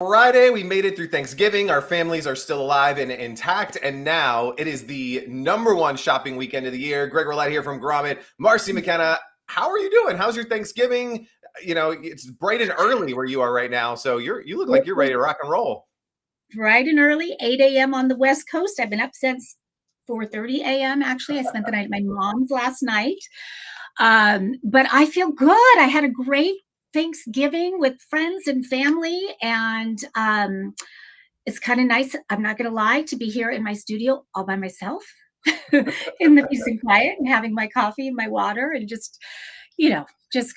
Friday, we made it through Thanksgiving. Our families are still alive and intact. And now it is the #1 shopping weekend of the year. Greg Marcy here from Grommet. Marcy McKenna, how are you doing? How's your Thanksgiving? You know, it's bright and early where you are right now. So you look like you're ready to rock and roll. Bright and early, 8 a.m. on the West Coast. I've been up since 4:30 a.m. Actually, I spent the night at my mom's last night. But I feel good. I had a great Thanksgiving with friends and family, and it's kind of nice. I'm not going to lie, to be here in my studio all by myself in the peace and quiet, and having my coffee and my water, and just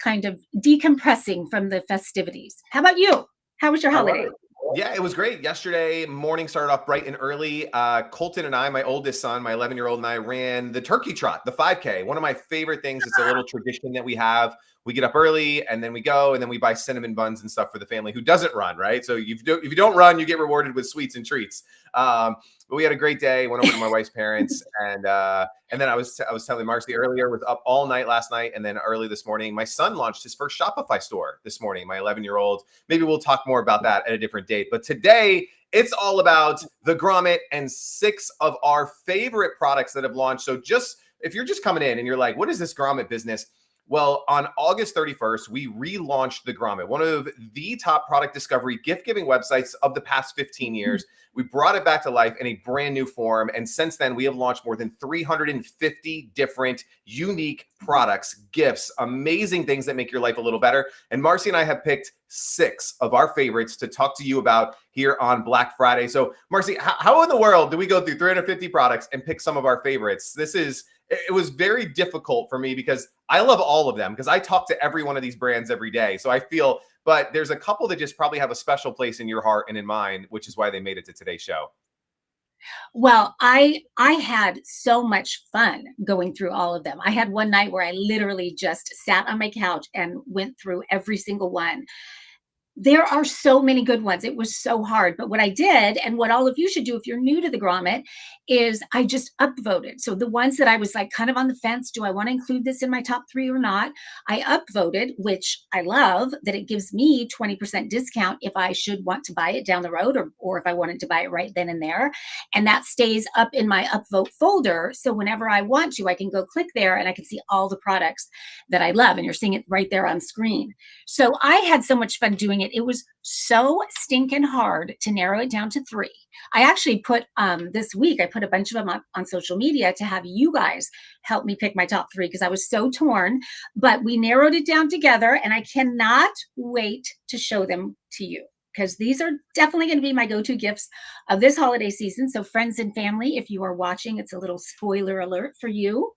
kind of decompressing from the festivities. How about you? How was your holiday? Yeah, it was great. Yesterday morning started off bright and early. Colton and I, my oldest son, my 11-year-old, and I ran the turkey trot, the 5K. One of my favorite things. It's a little tradition that we have. We get up early and then we go and then we buy cinnamon buns and stuff for the family who doesn't run, right? So if you don't run, you get rewarded with sweets and treats. But we had a great day. Went over to my wife's parents, and then I was telling Marcy earlier, was up all night last night, and then early this morning, my son launched his first Shopify store this morning. My 11-year-old. Maybe we'll talk more about that at a different date. But today, it's all about the Grommet and 6 of our favorite products that have launched. So if you're just coming in and you're like, what is this Grommet business? Well, on August 31st, we relaunched the Grommet, one of the top product discovery gift-giving websites of the past 15 years. We brought it back to life in a brand new form. And since then, we have launched more than 350 different unique products, gifts, amazing things that make your life a little better. And Marcy and I have picked 6 of our favorites to talk to you about here on Black Friday. So Marcy, how in the world do we go through 350 products and pick some of our favorites? It was very difficult for me because I love all of them because I talk to every one of these brands every day. So I feel, but there's a couple that just probably have a special place in your heart and in mine, which is why they made it to today's show. Well, I had so much fun going through all of them. I had one night where I literally just sat on my couch and went through every single one. There are so many good ones. It was so hard. But what I did, and what all of you should do if you're new to the Grommet, is I just upvoted. So the ones that I was like kind of on the fence, do I want to include this in my top 3 or not? I upvoted, which I love that it gives me 20% discount if I should want to buy it down the road, or if I wanted to buy it right then and there. And that stays up in my upvote folder. So whenever I want to, I can go click there and I can see all the products that I love. And you're seeing it right there on screen. So I had so much fun doing it. It was so stinking hard to narrow it down to 3. I actually put this week, I put a bunch of them on social media to have you guys help me pick my top 3 because I was so torn. But we narrowed it down together, and I cannot wait to show them to you because these are definitely going to be my go-to gifts of this holiday season. So friends and family, if you are watching, it's a little spoiler alert for you.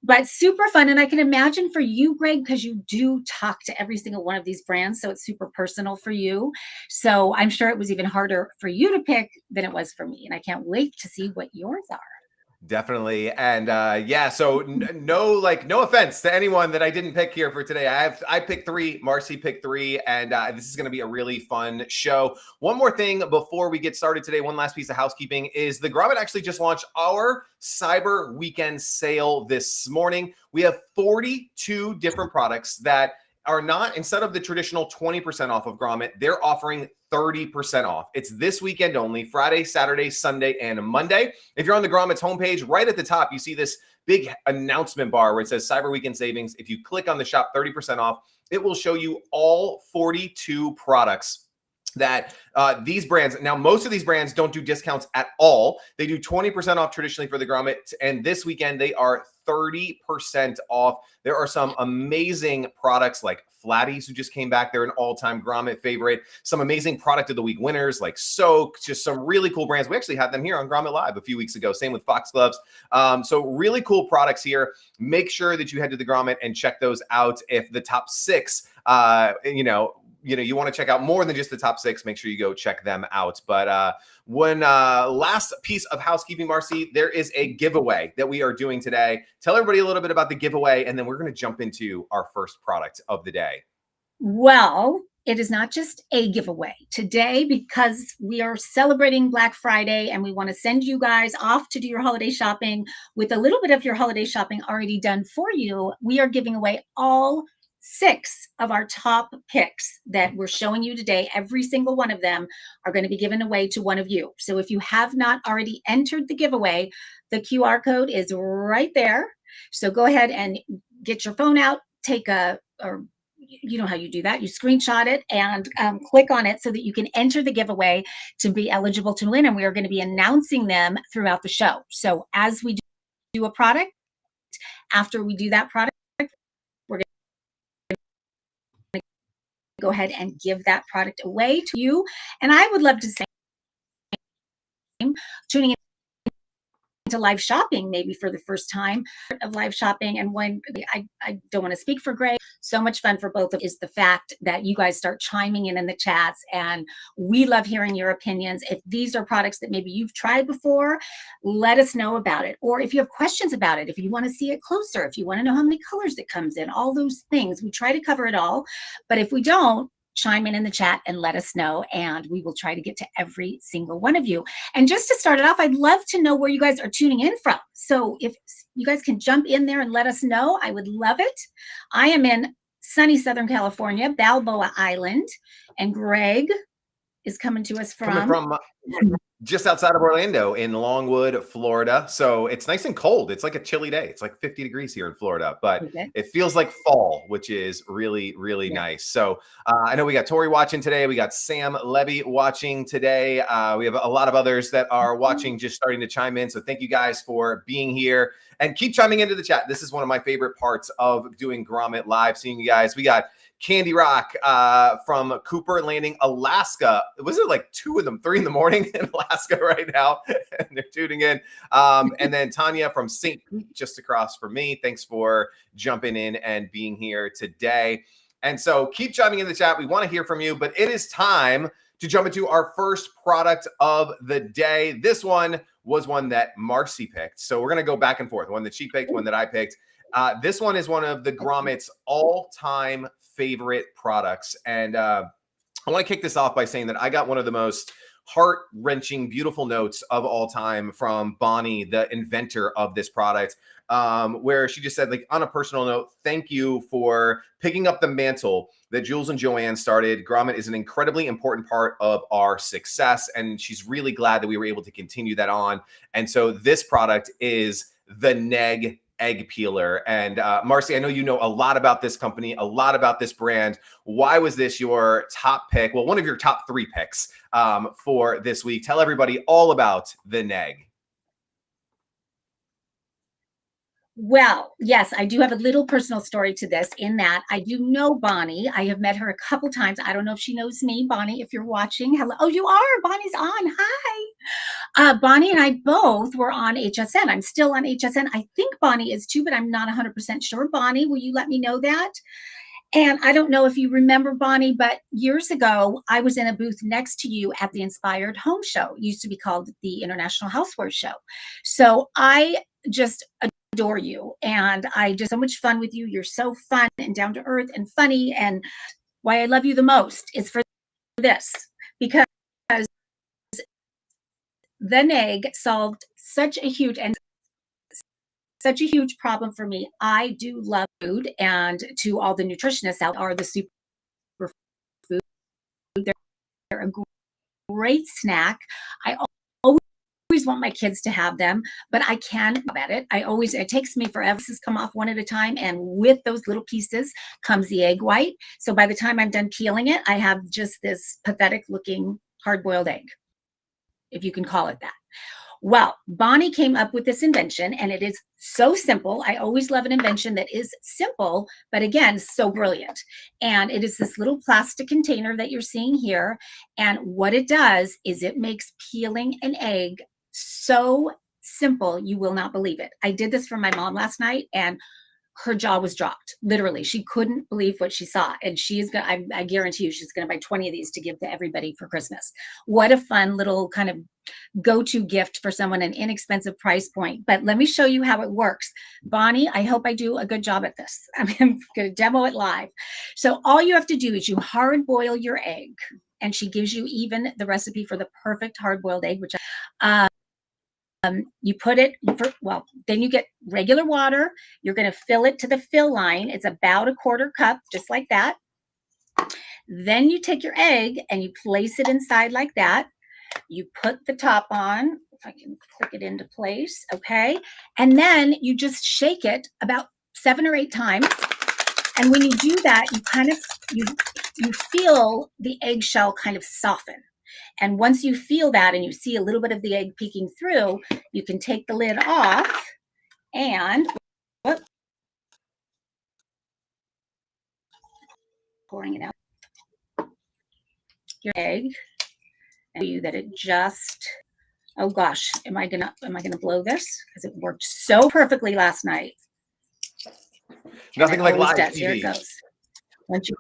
But super fun. And I can imagine for you, Greg, because you do talk to every single one of these brands. So it's super personal for you. So I'm sure it was even harder for you to pick than it was for me. And I can't wait to see what yours are. Definitely. And yeah, so no offense to anyone that I didn't pick here for today. I picked 3, Marcy picked 3, and this is going to be a really fun show. One more thing before we get started today, one last piece of housekeeping is the Grommet actually just launched our Cyber Weekend sale this morning. We have 42 different products that are not, instead of the traditional 20% off of Grommet, they're offering 30% off. It's this weekend only, Friday, Saturday, Sunday, and Monday. If you're on the Grommet's homepage, right at the top, you see this big announcement bar where it says Cyber Weekend Savings. If you click on the shop 30% off, it will show you all 42 products that these brands, now most of these brands don't do discounts at all. They do 20% off traditionally for the Grommet, and this weekend they are 30% off. There are some amazing products like Flatties, who just came back. They're an all-time Grommet favorite. Some amazing product of the week winners like Soak, just some really cool brands. We actually had them here on Grommet Live a few weeks ago. Same with Foxgloves. So really cool products here. Make sure that you head to the Grommet and check those out. If the top 6, you want to check out more than just the top 6, make sure you go check them out. But one last piece of housekeeping, Marcy, there is a giveaway that we are doing today. Tell everybody a little bit about the giveaway, and then we're going to jump into our first product of the day. Well, it is not just a giveaway today because we are celebrating Black Friday and we want to send you guys off to do your holiday shopping with a little bit of your holiday shopping already done for you. We are giving away all 6 of our top picks that we're showing you today, every single one of them are going to be given away to one of you. So if you have not already entered the giveaway, the QR code is right there. So go ahead and get your phone out, take or you know how you do that. You screenshot it and click on it so that you can enter the giveaway to be eligible to win. And we are going to be announcing them throughout the show. So as we do a product, after we do that product, we're going to go ahead and give that product away to you. And I would love to say, tuning in to live shopping maybe for the first time of live shopping. And when I don't want to speak for Greg, so much fun for both of us is the fact that you guys start chiming in the chats, and we love hearing your opinions. If these are products that maybe you've tried before, let us know about it. Or if you have questions about it, if you want to see it closer, if you want to know how many colors it comes in, all those things, we try to cover it all. But if we don't, chime in the chat and let us know, and we will try to get to every single one of you. And just to start it off, I'd love to know where you guys are tuning in from. So if you guys can jump in there and let us know, I would love it. I am in sunny Southern California, Balboa Island, and Greg is coming to us from just outside of Orlando in Longwood, Florida. So it's nice and cold. It's like a chilly day. It's like 50 degrees here in Florida, but it feels like fall, which is really, really nice. So I know we got Tori watching today. We got Sam Levy watching today. We have a lot of others that are watching, just starting to chime in. So thank you guys for being here and keep chiming into the chat. This is one of my favorite parts of doing Grommet Live, seeing you guys. We got Candy Rock from Cooper Landing, Alaska. Was it like 2 of them, 3 in the morning in Alaska right now? And they're tuning in. And then Tanya from St. Pete, just across from me. Thanks for jumping in and being here today. And so keep chiming in the chat. We want to hear from you, but it is time to jump into our first product of the day. This one was one that Marcy picked. So we're going to go back and forth. One that she picked, one that I picked. This one is one of the Grommet's all-time favorite products. And I want to kick this off by saying that I got one of the most heart-wrenching, beautiful notes of all time from Bonnie, the inventor of this product, where she just said, like, on a personal note, thank you for picking up the mantle that Jules and Joanne started. Grommet is an incredibly important part of our success, and she's really glad that we were able to continue that on. And so this product is the Neg egg peeler. And Marcy, I know you know a lot about this company, a lot about this brand. Why was this your top pick? Well, one of your top 3 picks for this week. Tell everybody all about the Neg. Well, yes, I do have a little personal story to this, in that I do know Bonnie. I have met her a couple times. I don't know if she knows me. Bonnie, if you're watching, hello. Oh, you are. Bonnie's on. Hi. Bonnie and I both were on HSN. I'm still on HSN. I think Bonnie is too, but I'm not 100% sure. Bonnie, will you let me know that? And I don't know if you remember, Bonnie, but years ago, I was in a booth next to you at the Inspired Home Show. It used to be called the International Housewares Show. So I just adore you, and I just so much fun with you. You're so fun and down to earth and funny. And why I love you the most is for this, because the Neg solved such a huge problem for me. I do love food, and to all the nutritionists out are the super food. They're a great snack. I always want my kids to have them, but I can't at it. It takes me forever to come off one at a time. And with those little pieces comes the egg white. So by the time I'm done peeling it, I have just this pathetic looking hard-boiled egg, if you can call it that. Well, Bonnie came up with this invention, and it is so simple. I always love an invention that is simple, but again, so brilliant. And it is this little plastic container that you're seeing here. And what it does is it makes peeling an egg so simple, you will not believe it. I did this for my mom last night, and her jaw was dropped. Literally, she couldn't believe what she saw. And she is going to, I guarantee you, she's going to buy 20 of these to give to everybody for Christmas. What a fun little kind of go-to gift for someone, an inexpensive price point. But let me show you how it works. Bonnie, I hope I do a good job at this. I'm going to demo it live. So all you have to do is you hard boil your egg. And she gives you even the recipe for the perfect hard-boiled egg, which You put it well, then you get regular water. You're going to fill it to the fill line. It's about a quarter cup, just like that. Then you take your egg and you place it inside like that. You put the top on, if I can click it into place, okay? And then you just shake it about 7 or 8 times. And when you do that, you kind of, you feel the eggshell kind of soften. And once you feel that and you see a little bit of the egg peeking through, you can take the lid off and pouring it out. Your egg, and you that it just, oh gosh, am I gonna blow this? Because it worked so perfectly last night. Nothing like live does. TV. Here it goes. Once you,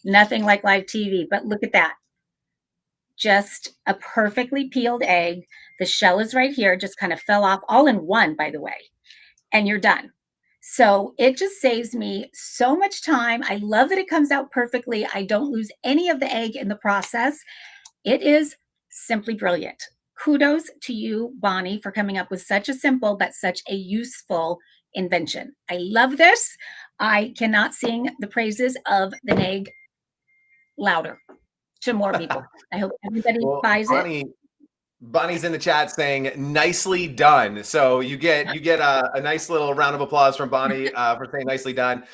nothing like live TV, but look at that. Just a perfectly peeled egg. The shell is right here, just kind of fell off all in one, by the way, and you're done. So it just saves me so much time. I love that it comes out perfectly. I don't lose any of the egg in the process. It is simply brilliant. Kudos to you, Bonnie, for coming up with such a simple but such a useful invention. I love this. I cannot sing the praises of the egg louder to more people. I hope everybody buys it. Bonnie's in the chat saying nicely done. So you get a nice little round of applause from Bonnie for saying nicely done.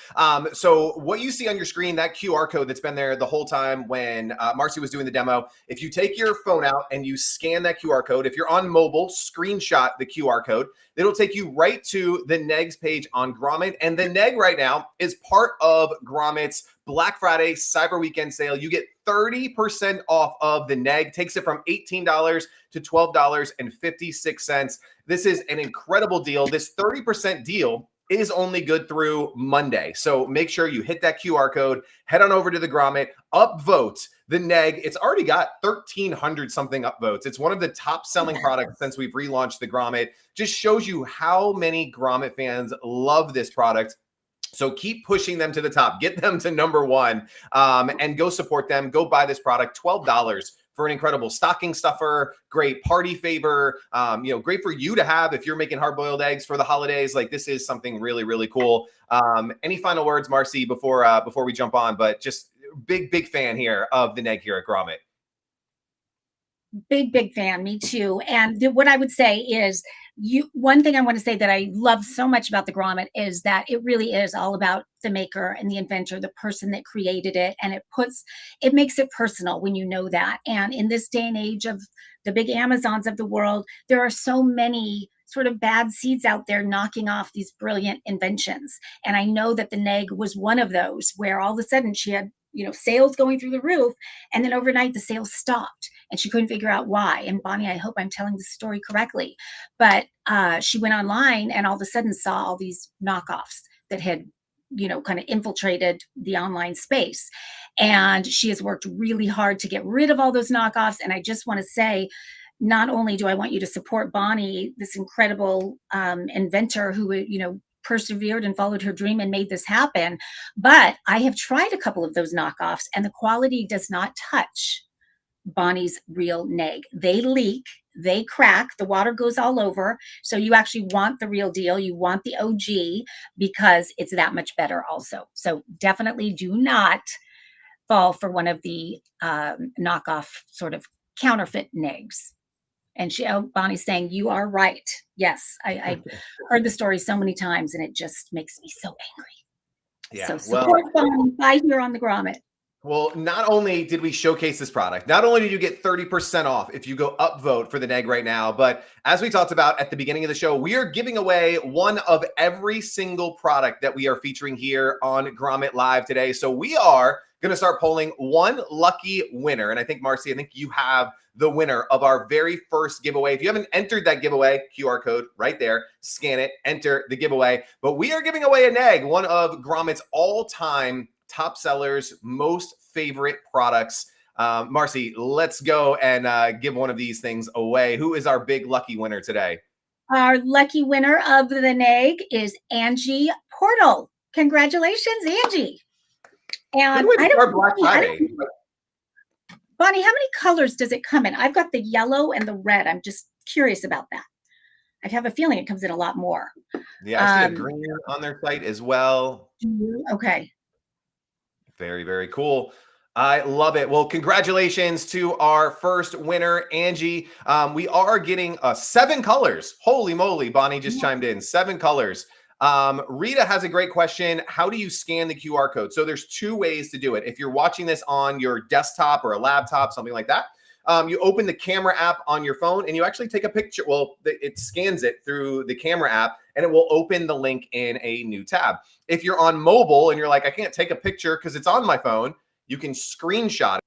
So what you see on your screen, that QR code that's been there the whole time when Marcy was doing the demo, if you take your phone out and you scan that QR code, if you're on mobile, screenshot the QR code, it'll take you right to the Negs page on Grommet. And the Neg right now is part of Grommet's Black Friday Cyber Weekend sale. You get 30% off of the Neg, takes it from $18 to $12.56. This is an incredible deal. This 30% deal is only good through Monday. So make sure you hit that QR code, head on over to the Grommet, upvote the Neg. It's already got 1,300 something upvotes. It's one of the top selling products since we've relaunched the Grommet. Just shows you how many Grommet fans love this product. So keep pushing them to the top, get them to #1, and go support them. Go buy this product, $12 for an incredible stocking stuffer, great party favor, great for you to have if you're making hard-boiled eggs for the holidays. Like, this is something really, really cool. Any final words, Marcy, before we jump on? But just big fan here of the Neg here at Grommet. Big fan, me too. And what I would say is, one thing I want to say that I love so much about the Grommet is that it really is all about the maker and the inventor, the person that created it. And it makes it personal when you know that. And in this day and age of the big Amazons of the world, there are so many sort of bad seeds out there knocking off these brilliant inventions. And I know that the Neg was one of those, where all of a sudden she had, sales going through the roof, and then overnight the sales stopped and she couldn't figure out why. And Bonnie, I hope I'm telling the story correctly, but she went online and all of a sudden saw all these knockoffs that had, kind of infiltrated the online space. And she has worked really hard to get rid of all those knockoffs. And I just want to say, not only do I want you to support Bonnie, this incredible inventor who, persevered and followed her dream and made this happen, but I have tried a couple of those knockoffs and the quality does not touch Bonnie's real Neg. They leak, they crack, the water goes all over. So you actually want the real deal. You want the OG because it's that much better also. So definitely do not fall for one of the knockoff sort of counterfeit Negs. And Bonnie's saying, you are right. Yes, I heard the story so many times and it just makes me so angry. Yeah, so support Bonnie, buy here on the Grommet. Well, not only did we showcase this product, not only did you get 30% off if you go upvote for the Neg right now, but as we talked about at the beginning of the show, we are giving away one of every single product that we are featuring here on Grommet Live today. So we are going to start polling one lucky winner. And I think, Marcy, you have the winner of our very first giveaway. If you haven't entered that giveaway, QR code right there, scan it, enter the giveaway. But we are giving away a Neg, one of Grommet's all-time top sellers, most favorite products. Marcy, let's go and give one of these things away. Who is our big lucky winner today? Our lucky winner of the Neg is Angie Portal. Congratulations, Angie. And Bonnie, how many colors does it come in? I've got the yellow and the red. I'm just curious about that. I have a feeling it comes in a lot more. Yeah, I see a green on their site as well. Okay. Very, very cool. I love it. Well, congratulations to our first winner, Angie. We are getting 7 colors. Holy moly, Bonnie just chimed in. 7 colors. Rita has a great question. How do you scan the QR code? So there's 2 ways to do it. If you're watching this on your desktop or a laptop, something like that, you open the camera app on your phone and you actually take a picture. Well, it scans it through the camera app and it will open the link in a new tab. If you're on mobile and you're like, I can't take a picture because it's on my phone, you can screenshot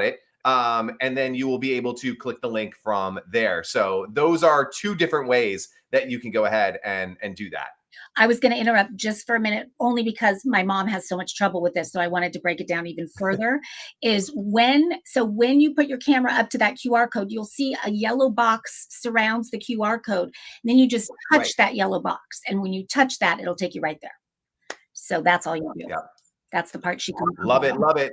it. And then you will be able to click the link from there. So those are 2 different ways that you can go ahead and do that. I was going to interrupt just for a minute, only because my mom has so much trouble with this. So I wanted to break it down even further. Is when you put your camera up to that QR code, you'll see a yellow box surrounds the QR code. And then you just touch that yellow box. And when you touch that, it'll take you right there. So that's all you do. Yeah. That's the part she can love it. Love it.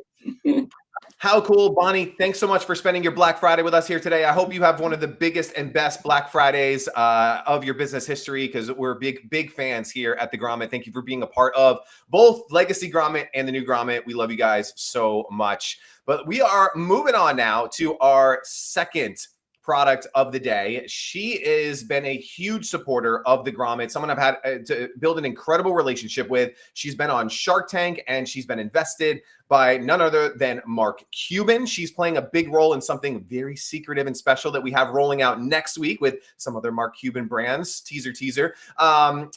How cool, Bonnie. Thanks so much for spending your Black Friday with us here today. I hope you have one of the biggest and best Black Fridays of your business history, because we're big fans here at the Grommet. Thank you for being a part of both Legacy Grommet and the new Grommet. We love you guys so much. But we are moving on now to our second product of the day. She has been a huge supporter of the Grommet, someone I've had to build an incredible relationship with. She's been on Shark Tank and she's been invested by none other than Mark Cuban. She's playing a big role in something very secretive and special that we have rolling out next week with some other Mark Cuban brands. Teaser.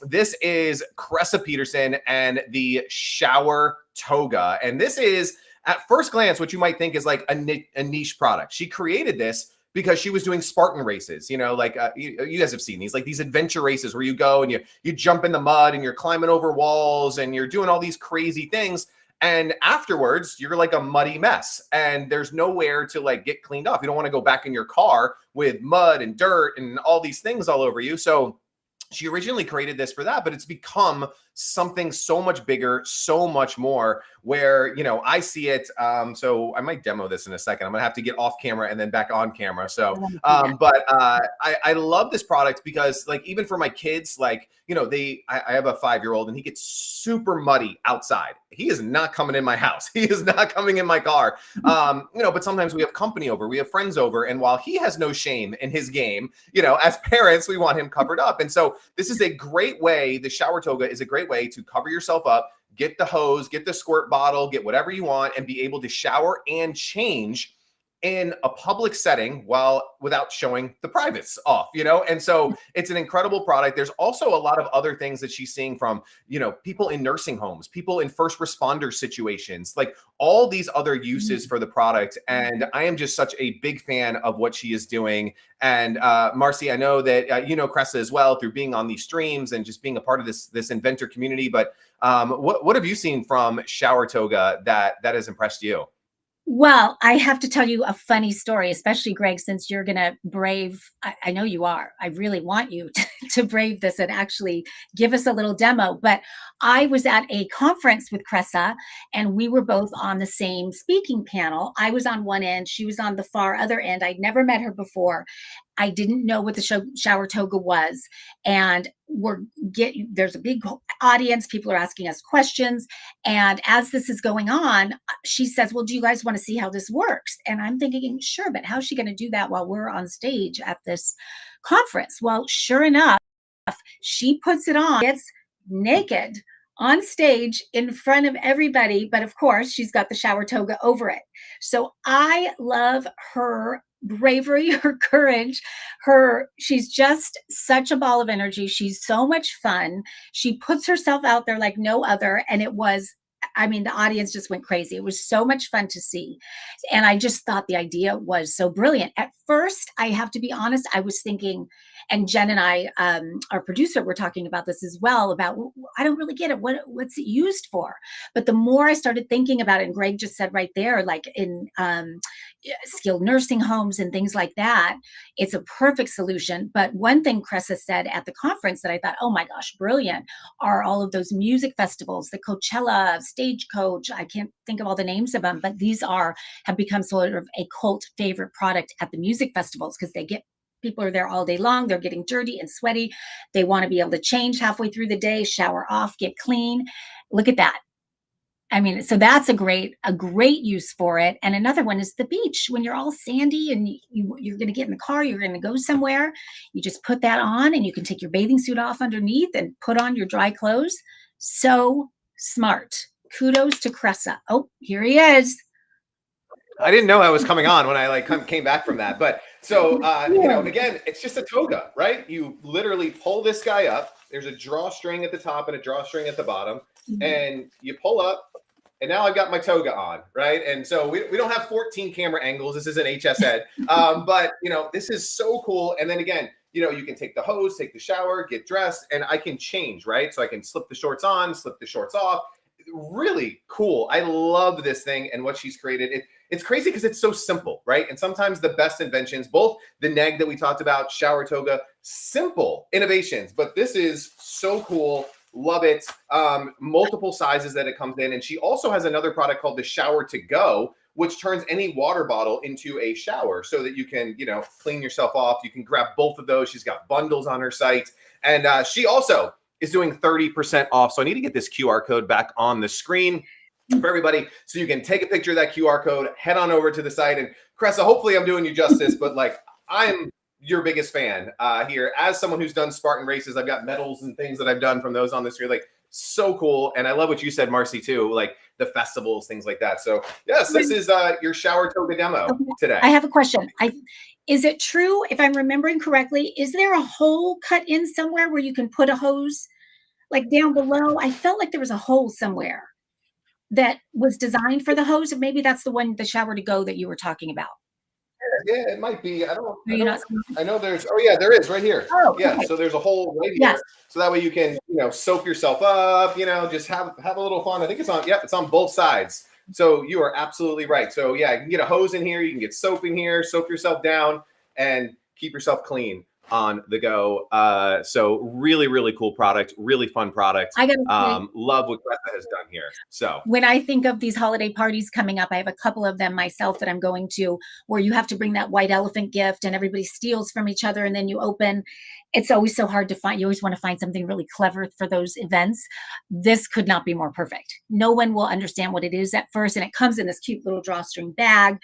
This is Cressa Peterson and the Shower Toga. And this is, at first glance, what you might think is like a niche product. She created this because she was doing Spartan races, like you guys have seen these, like these adventure races where you go and you jump in the mud and you're climbing over walls and you're doing all these crazy things. And afterwards, you're like a muddy mess and there's nowhere to like get cleaned off. You don't want to go back in your car with mud and dirt and all these things all over you. So she originally created this for that, but it's become something so much bigger, so much more, where, I see it. So I might demo this in a second. I'm gonna have to get off camera and then back on camera. So, I love this product because, like, even for my kids, like, I have a 5-year-old and he gets super muddy outside. He is not coming in my house. He is not coming in my car. But sometimes we have company over, we have friends over. And while he has no shame in his game, as parents, we want him covered up. And so this is a great way. The Shower Toga is a great way to cover yourself up, get the hose, get the squirt bottle, get whatever you want, and be able to shower and change in a public setting without showing the privates off, And so it's an incredible product. There's also a lot of other things that she's seeing from, people in nursing homes, people in first responder situations, like all these other uses for the product. And I am just such a big fan of what she is doing. And Marcy, I know that Cressa as well through being on these streams and just being a part of this inventor community. But what have you seen from Shower Toga that has impressed you? Well, I have to tell you a funny story, especially Greg, since you're going to brave. I know you are. I really want you to brave this and actually give us a little demo. But I was at a conference with Cressa and we were both on the same speaking panel. I was on one end. She was on the far other end. I'd never met her before. I didn't know what the Shower Toga was. And there's a big audience. People are asking us questions. And as this is going on, she says, well, do you guys want to see how this works? And I'm thinking, sure, but how's she going to do that while we're on stage at this conference? Well, sure enough, she puts it on, gets naked on stage in front of everybody. But of course, she's got the Shower Toga over it. So I love her bravery, her courage, she's just such a ball of energy. She's so much fun. She puts herself out there like no other. And the audience just went crazy. It was so much fun to see. And I just thought the idea was so brilliant. At first, I have to be honest, I was thinking, and Jen and I, our producer, were talking about this as well, about, I don't really get it. What's it used for? But the more I started thinking about it, and Greg just said right there, like in skilled nursing homes and things like that, it's a perfect solution. But one thing Cressa said at the conference that I thought, oh my gosh, brilliant, are all of those music festivals, the Coachella, Stagecoach. I can't think of all the names of them, but these have become sort of a cult favorite product at the music festivals because they get People are there all day long. They're getting dirty and sweaty. They want to be able to change halfway through the day, shower off, get clean. Look at that. I mean, so that's a great use for it. And another one is the beach. When you're all sandy and you're going to get in the car, you're going to go somewhere, you just put that on and you can take your bathing suit off underneath and put on your dry clothes. So smart. Kudos to Cressa. Oh, here he is. I didn't know I was coming on when I like came back from that. But so, again, it's just a toga, right? You literally pull this guy up. There's a drawstring at the top and a drawstring at the bottom. And you pull up, and now I've got my toga on, right? And so we don't have 14 camera angles. This is an HS head. But, this is so cool. And then again, you can take the hose, take the shower, get dressed, and I can change, right? So I can slip the shorts on, slip the shorts off. Really cool. I love this thing and what she's created. It's crazy because it's so simple, right? And sometimes the best inventions, both the neg that we talked about, shower toga, simple innovations, but this is so cool. Love it. Multiple sizes that it comes in. And she also has another product called the Shower to Go, which turns any water bottle into a shower so that you can, clean yourself off. You can grab both of those. She's got bundles on her site. And she also is doing 30% off. So I need to get this QR code back on the screen for everybody so you can take a picture of that QR code, head on over to the site. And Cressa, hopefully I'm doing you justice, but I'm your biggest fan here. As someone who's done Spartan races, I've got medals and things that I've done from those on this year. So cool. And I love what you said, Marcy, too, the festivals, things like that. So yes, this is your shower toga demo today. I have a question. Is it true, if I'm remembering correctly, is there a hole cut in somewhere where you can put a hose down below? I felt like there was a hole somewhere that was designed for the hose. And maybe that's the shower to go that you were talking about. Yeah, it might be. I know there's, there is right here. Oh, yeah. Okay. So there's a hole right here. Yes. So that way you can, soak yourself up, just have a little fun. I think it's on both sides. So you are absolutely right. So yeah, you can get a hose in here. You can get soap in here, soak yourself down and keep yourself clean on the go. So really, really cool product, really fun product. I gotta love what Cressa has done here. So when I think of these holiday parties coming up, I have a couple of them myself that I'm going to, where you have to bring that white elephant gift and everybody steals from each other and then you open. It's always so hard to find. You always want to find something really clever for those events. This could not be more perfect. No one will understand what it is at first, and it comes in this cute little drawstring bag.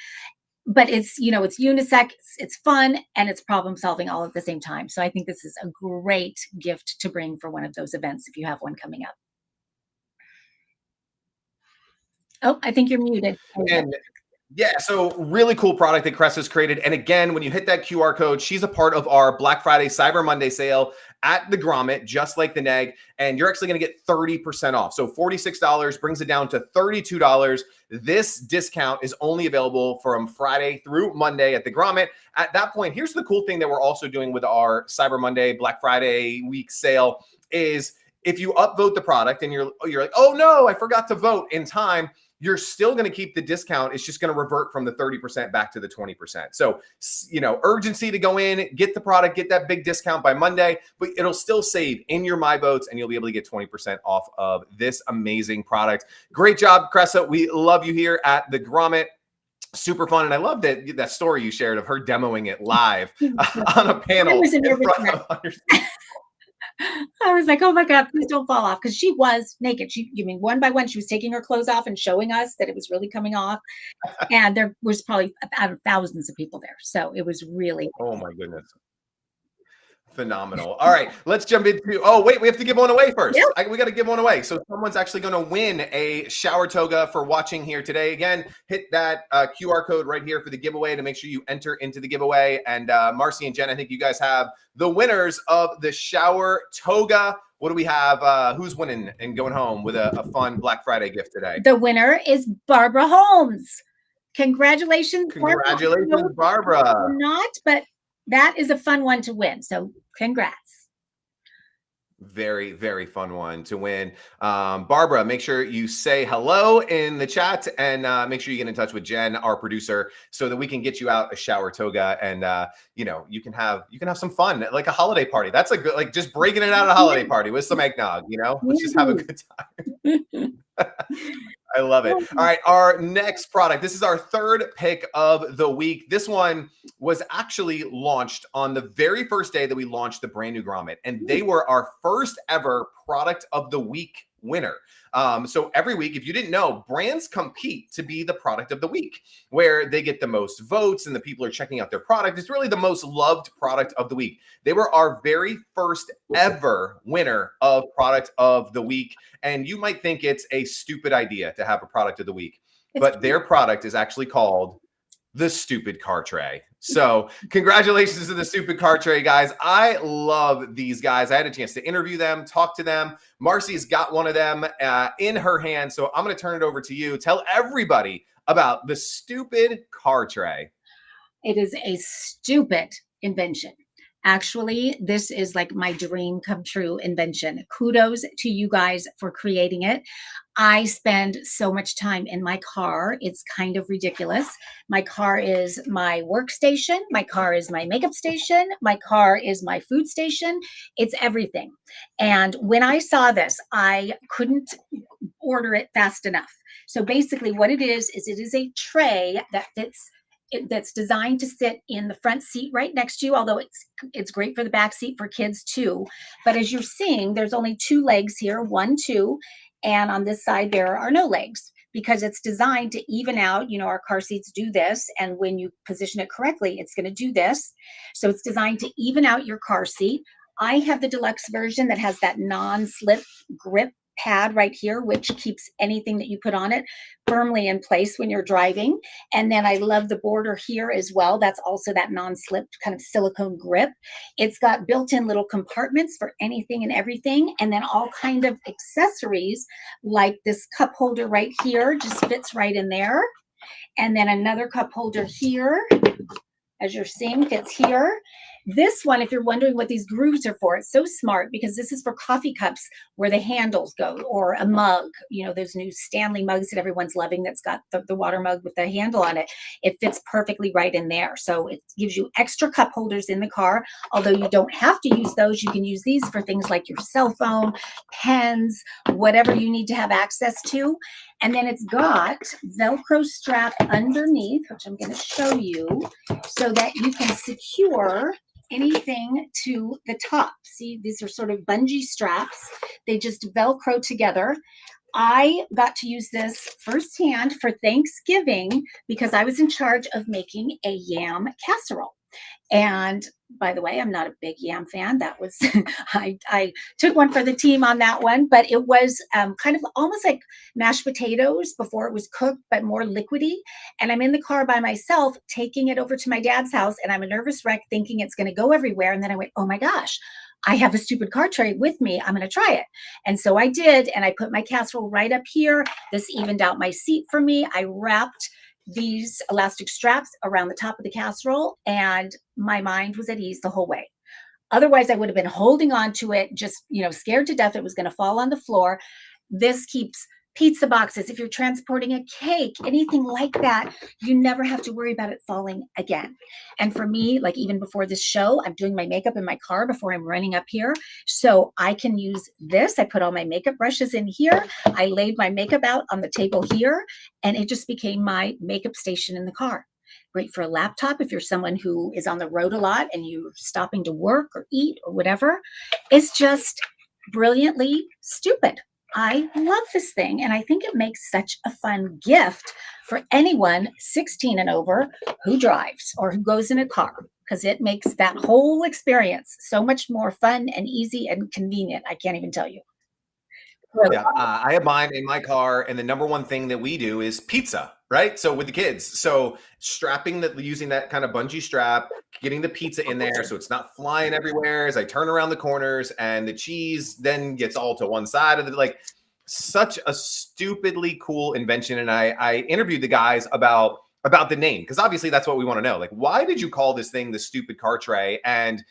But it's, it's unisex, it's fun, and it's problem solving all at the same time. So I think this is a great gift to bring for one of those events if you have one coming up. Oh, I think you're muted. And yeah, so really cool product that Cressa's created. And again, when you hit that QR code, she's a part of our Black Friday, Cyber Monday sale at the Grommet, just like the neg. And you're actually going to get 30% off. So $46 brings it down to $32. This discount is only available from Friday through Monday at the Grommet. At that point, here's the cool thing that we're also doing with our Cyber Monday, Black Friday week sale is if you upvote the product and you're like, oh no, I forgot to vote in time, you're still going to keep the discount. It's just going to revert from the 30% back to the 20%. So, urgency to go in, get the product, get that big discount by Monday, but it'll still save in your My Votes and you'll be able to get 20% off of this amazing product. Great job, Cressa. We love you here at the Grommet. Super fun. And I love that story you shared of her demoing it live on a panel in front of others. I was like, oh my God, please don't fall off. Because she was naked. One by one, she was taking her clothes off and showing us that it was really coming off. And there was probably out of thousands of people there. So it was really. Oh my goodness. Phenomenal. All right, let's jump into, we have to give one away first. Yep. We got to give one away. So someone's actually going to win a shower toga for watching here today. Again, hit that QR code right here for the giveaway to make sure you enter into the giveaway. And Marcy and Jen, I think you guys have the winners of the shower toga. What do we have? Who's winning and going home with a fun Black Friday gift today? The winner is Barbara Holmes. Congratulations, Barbara. Not, but that is a fun one to win. So congrats. Very, very fun one to win. Barbara, make sure you say hello in the chat and make sure you get in touch with Jen, our producer, so that we can get you out a shower toga and you can have some fun, like a holiday party. That's a good, just breaking it out of a holiday party with some eggnog, let's just have a good time. I love it. All right, our next product. This is our third pick of the week. This one was actually launched on the very first day that we launched the brand new Grommet, and they were our first ever product of the week winner. So every week, if you didn't know, brands compete to be the product of the week, where they get the most votes and the people are checking out their product. It's really the most loved product of the week. They were our very first ever winner of product of the week. And you might think it's a stupid idea to have a product of the week, but their product is actually called the stupid car tray. So congratulations to the stupid car tray, guys. I love these guys. I had a chance to interview them, talk to them. Marcy's got one of them in her hand. So I'm going to turn it over to you. Tell everybody about the stupid car tray. It is a stupid invention. Actually, this is like my dream come true invention. Kudos to you guys for creating it. I spend so much time in my car. It's kind of ridiculous. My car is my workstation. My car is my makeup station. My car is my food station. It's everything. And when I saw this, I couldn't order it fast enough. So basically what it is it is a tray that fits that's designed to sit in the front seat right next to you, although it's great for the back seat for kids too. But as you're seeing, there's only two legs here, 1, 2, and on this side there are no legs because it's designed to even out. You know, our car seats do this, and when you position it correctly, it's going to do this. So it's designed to even out your car seat. I have the deluxe version that has that non-slip grip pad right here, which keeps anything that you put on it firmly in place when you're driving. And then I love the border here as well. That's also that non-slip kind of silicone grip. It's got built-in little compartments for anything and everything. And then all kind of accessories like this cup holder right here just fits right in there. And then another cup holder here, as you're seeing, fits here. This one, if you're wondering what these grooves are for, it's so smart because this is for coffee cups where the handles go, or a mug, you know, those new Stanley mugs that everyone's loving that's got the water mug with the handle on it. It fits perfectly right in there. So it gives you extra cup holders in the car. Although you don't have to use those, you can use these for things like your cell phone, pens, whatever you need to have access to. And then it's got Velcro strap underneath, which I'm going to show you, so that you can secure anything to the top. See, these are sort of bungee straps. They just Velcro together. I got to use this firsthand for Thanksgiving because I was in charge of making a yam casserole. And by the way, I'm not a big yam fan. That was, I took one for the team on that one, but it was kind of almost like mashed potatoes before it was cooked, but more liquidy. And I'm in the car by myself, taking it over to my dad's house, and I'm a nervous wreck thinking it's going to go everywhere. And then I went, oh my gosh, I have a stupid car tray with me. I'm going to try it. And so I did. And I put my casserole right up here. This evened out my seat for me. I wrapped these elastic straps around the top of the casserole, and my mind was at ease the whole way. Otherwise, I would have been holding on to it, just, you know, scared to death it was going to fall on the floor. This keeps pizza boxes. If you're transporting a cake, anything like that, you never have to worry about it falling again. And for me, like even before this show, I'm doing my makeup in my car before I'm running up here. So I can use this. I put all my makeup brushes in here. I laid my makeup out on the table here, and it just became my makeup station in the car. Great for a laptop if you're someone who is on the road a lot and you're stopping to work or eat or whatever. It's just brilliantly stupid. I love this thing, and I think it makes such a fun gift for anyone 16 and over who drives or who goes in a car, because it makes that whole experience so much more fun and easy and convenient. I can't even tell you. Yeah, I have mine in my car, and the number one thing that we do is pizza, right? So with the kids, so strapping that, using that kind of bungee strap, getting the pizza in there so it's not flying everywhere as I turn around the corners, and the cheese then gets all to one side of the, like, such a stupidly cool invention. And I interviewed the guys about the name, because obviously that's what we want to know. Like, why did you call this thing the stupid car tray? And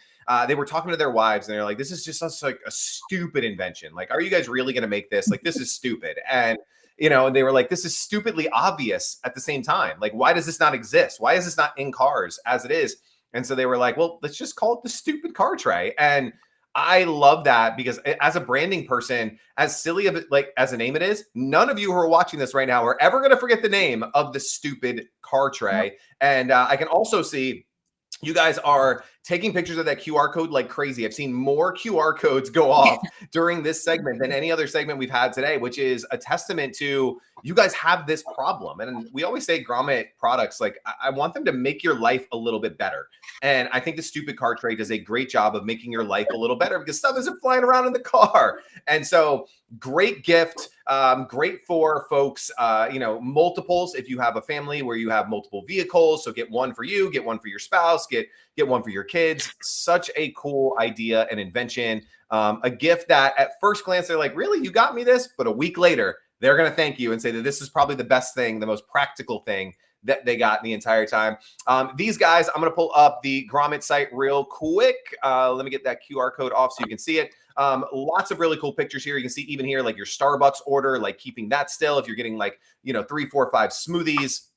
they were talking to their wives, and they're like, this is just such like a stupid invention. Like, are you guys really going to make this? Like, this is stupid. And, you know, they were like, this is stupidly obvious at the same time. Like, why does this not exist? Why is this not in cars as it is? And so they were like, well, let's just call it the stupid car tray. And I love that because as a branding person, as silly of it, like as a name it is, none of you who are watching this right now are ever going to forget the name of the stupid car tray. And I can also see you guys are taking pictures of that QR code like crazy. I've seen more QR codes go off during this segment than any other segment we've had today, which is a testament to you guys have this problem. And we always say Grommet products, like I want them to make your life a little bit better. And I think the stupid car tray does a great job of making your life a little better because stuff isn't flying around in the car. And so great gift, great for folks, multiples. If you have a family where you have multiple vehicles, so get one for you, get one for your spouse, get one for your kids. Such a cool idea and invention. A gift that at first glance, they're like, really, you got me this? But a week later, they're going to thank you and say that this is probably the best thing, the most practical thing that they got the entire time. These guys, I'm going to pull up the Grommet site real quick. Let me get that QR code off so you can see it. Lots of really cool pictures here. You can see even here, like your Starbucks order, like keeping that still. If you're getting like, 3, 4, 5 smoothies,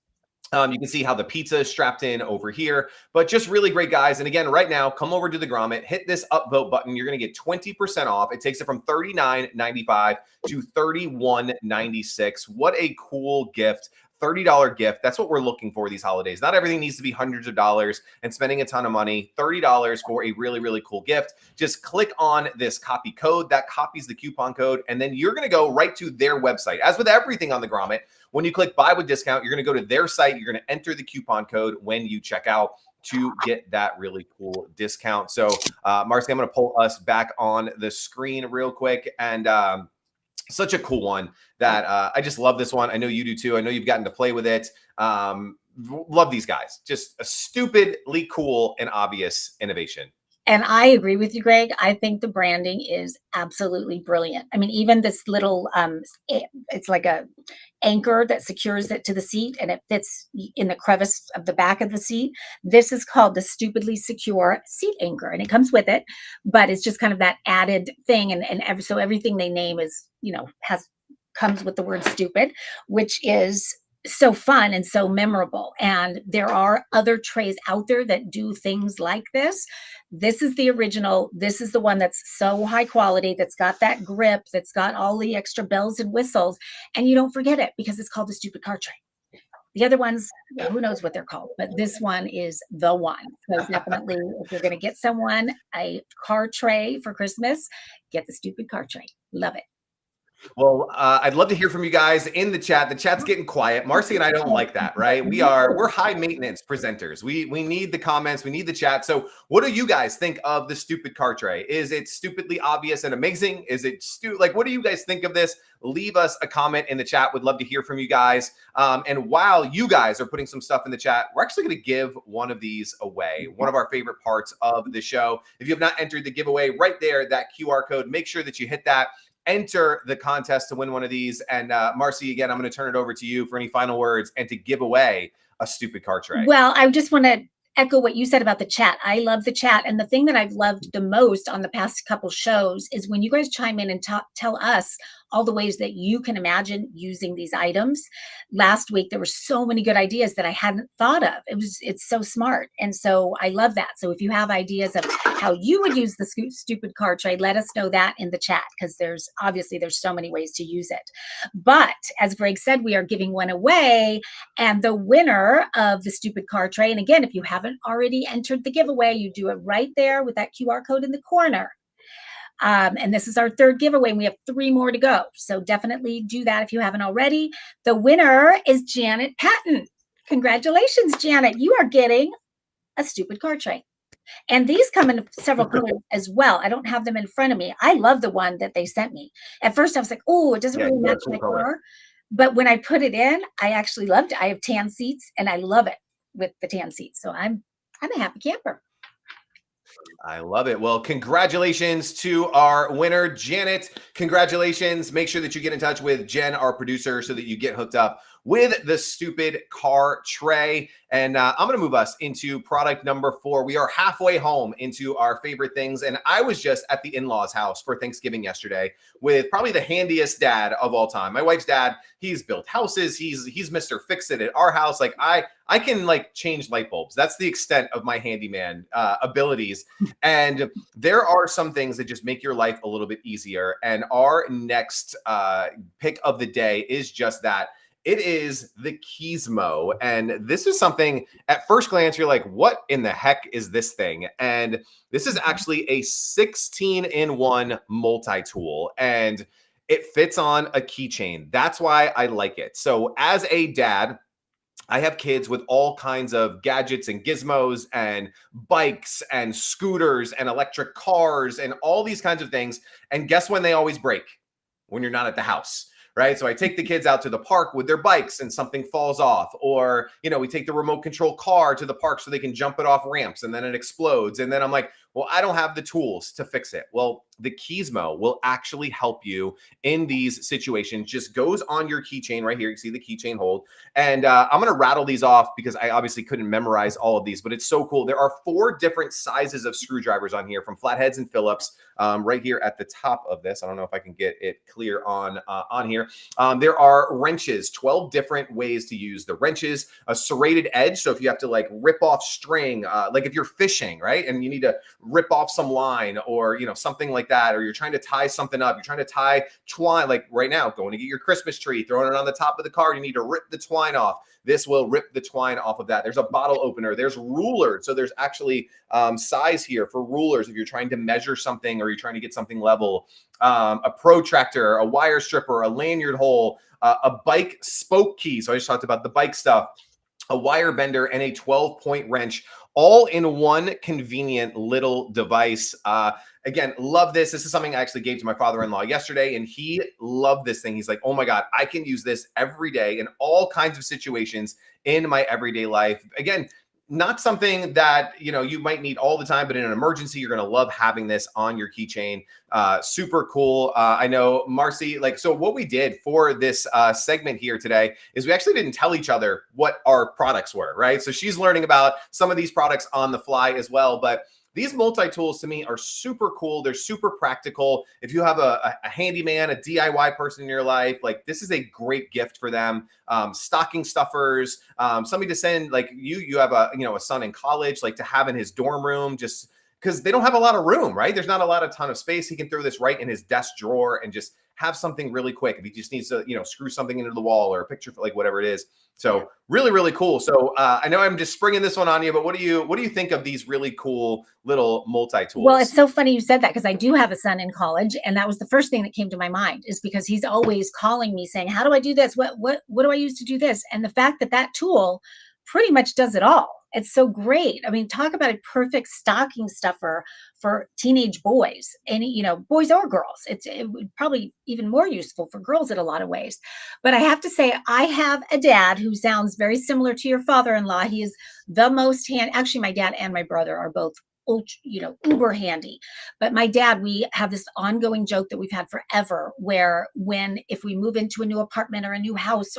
you can see how the pizza is strapped in over here, but just really great guys. And again, right now, come over to the Grommet, hit this upvote button. You're going to get 20% off. It takes it from $39.95 to $31.96. What a cool gift. $30 gift. That's what we're looking for these holidays. Not everything needs to be hundreds of dollars and spending a ton of money. $30 for a really, really cool gift. Just click on this copy code that copies the coupon code, and then you're going to go right to their website. As with everything on the Grommet, when you click buy with discount, you're going to go to their site. You're going to enter the coupon code when you check out to get that really cool discount. So, Marcy, I'm going to pull us back on the screen real quick. And such a cool one that I just love this one. I know you do too. I know you've gotten to play with it. Love these guys. Just a stupidly cool and obvious innovation. And I agree with you, Greg. I think the branding is absolutely brilliant. I mean, even this little, it's like a anchor that secures it to the seat and it fits in the crevice of the back of the seat. This is called the stupidly secure seat anchor, and it comes with it, but it's just kind of that added thing. So everything they name is, comes with the word stupid, which is so fun and so memorable. And there are other trays out there that do things like this. This is the original. This is the one that's so high quality, that's got that grip, that's got all the extra bells and whistles. And you don't forget it because it's called the stupid car tray. The other ones, who knows what they're called, but this one is the one. So definitely, if you're going to get someone a car tray for Christmas, get the stupid car tray. Love it. Well, I'd love to hear from you guys in the chat. The chat's getting quiet. Marcy and I don't like that, right? We're high maintenance presenters. We need the comments. We need the chat. So what do you guys think of the stupid car tray? Is it stupidly obvious and amazing? Is it what do you guys think of this? Leave us a comment in the chat. Would love to hear from you guys. And while you guys are putting some stuff in the chat, we're actually going to give one of these away. One of our favorite parts of the show. If you have not entered the giveaway, right there, that QR code, make sure that you hit that. Enter the contest to win one of these. And Marcy, again, I'm going to turn it over to you for any final words and to give away a stupid car tray. Well, I just want to echo what you said about the chat. I love the chat. And the thing that I've loved the most on the past couple shows is when you guys chime in and tell us all the ways that you can imagine using these items. Last week, there were so many good ideas that I hadn't thought of. It's so smart. And so I love that. So if you have ideas of how you would use the stupid car tray, let us know that in the chat, because there's so many ways to use it. But as Greg said, we are giving one away, and the winner of the stupid car tray, and again, if you haven't already entered the giveaway, you do it right there with that QR code in the corner. And this is our third giveaway, and we have 3 more to go. So definitely do that if you haven't already. The winner is Janet Patton. Congratulations, Janet. You are getting a stupid car tray. And these come in several colors as well. I don't have them in front of me. I love the one that they sent me. At first, I was like, oh, it doesn't really match my car. But when I put it in, I actually loved it. I have tan seats, and I love it with the tan seats. So I'm a happy camper. I love it. Well, congratulations to our winner, Janet. Congratulations. Make sure that you get in touch with Jen, our producer, so that you get hooked up with the stupid car tray. And I'm going to move us into product number 4. We are halfway home into our favorite things. And I was just at the in-laws house for Thanksgiving yesterday with probably the handiest dad of all time. My wife's dad, he's built houses. He's Mr. Fix-It at our house. Like I can like change light bulbs. That's the extent of my handyman abilities. And there are some things that just make your life a little bit easier. And our next pick of the day is just that. It is the Keysmo. And this is something at first glance, you're like, what in the heck is this thing? And this is actually a 16-in-1 multi-tool. And it fits on a keychain. That's why I like it. So as a dad, I have kids with all kinds of gadgets and gizmos and bikes and scooters and electric cars and all these kinds of things. And guess when they always break? When you're not at the house. Right. So I take the kids out to the park with their bikes and something falls off, or, we take the remote control car to the park so they can jump it off ramps and then it explodes. And then I'm like, well, I don't have the tools to fix it. Well, the Keysmo will actually help you in these situations. Just goes on your keychain right here. You see the keychain hold. And I'm going to rattle these off because I obviously couldn't memorize all of these, but it's so cool. There are 4 different sizes of screwdrivers on here, from flatheads and Phillips, right here at the top of this. I don't know if I can get it clear on here. There are wrenches, 12 different ways to use the wrenches, a serrated edge. So if you have to like rip off string, like if you're fishing, right, and you need to rip off some line or, something like that, or you're trying to tie something up, you're trying to tie twine, like right now, going to get your Christmas tree, throwing it on the top of the car, you need to rip the twine off. This will rip the twine off of that. There's a bottle opener. There's rulers. So there's actually size here for rulers if you're trying to measure something or you're trying to get something level. A protractor, a wire stripper, a lanyard hole, a bike spoke key. So I just talked about the bike stuff, a wire bender, and a 12-point wrench, all in one convenient little device. Again, love this. This is something I actually gave to my father-in-law yesterday, and he loved this thing. He's like, oh my God, I can use this every day in all kinds of situations in my everyday life. Again, not something that, you might need all the time, but in an emergency, you're going to love having this on your keychain. Super cool. I know, Marcy, so what we did for this segment here today is we actually didn't tell each other what our products were, right? So she's learning about some of these products on the fly as well, but these multi-tools to me are super cool. They're super practical. If you have a handyman, a DIY person in your life, this is a great gift for them. Stocking stuffers, somebody to send, you have a son in college, to have in his dorm room, just because they don't have a lot of room, right? There's not a ton of space. He can throw this right in his desk drawer and just have something really quick. If he just needs to, screw something into the wall or a picture, whatever it is. So really, really cool. So I know I'm just springing this one on you, but what do you think of these really cool little multi-tools? Well, it's so funny you said that because I do have a son in college, and that was the first thing that came to my mind, is because he's always calling me saying, how do I do this? What do I use to do this? And the fact that tool pretty much does it all. It's so great. I mean, talk about a perfect stocking stuffer for teenage boys, any, boys or girls. It would probably even more useful for girls in a lot of ways. But I have to say, I have a dad who sounds very similar to your father-in-law. He is the most actually, my dad and my brother are both uber handy. But my dad, we have this ongoing joke that we've had forever, where if we move into a new apartment or a new house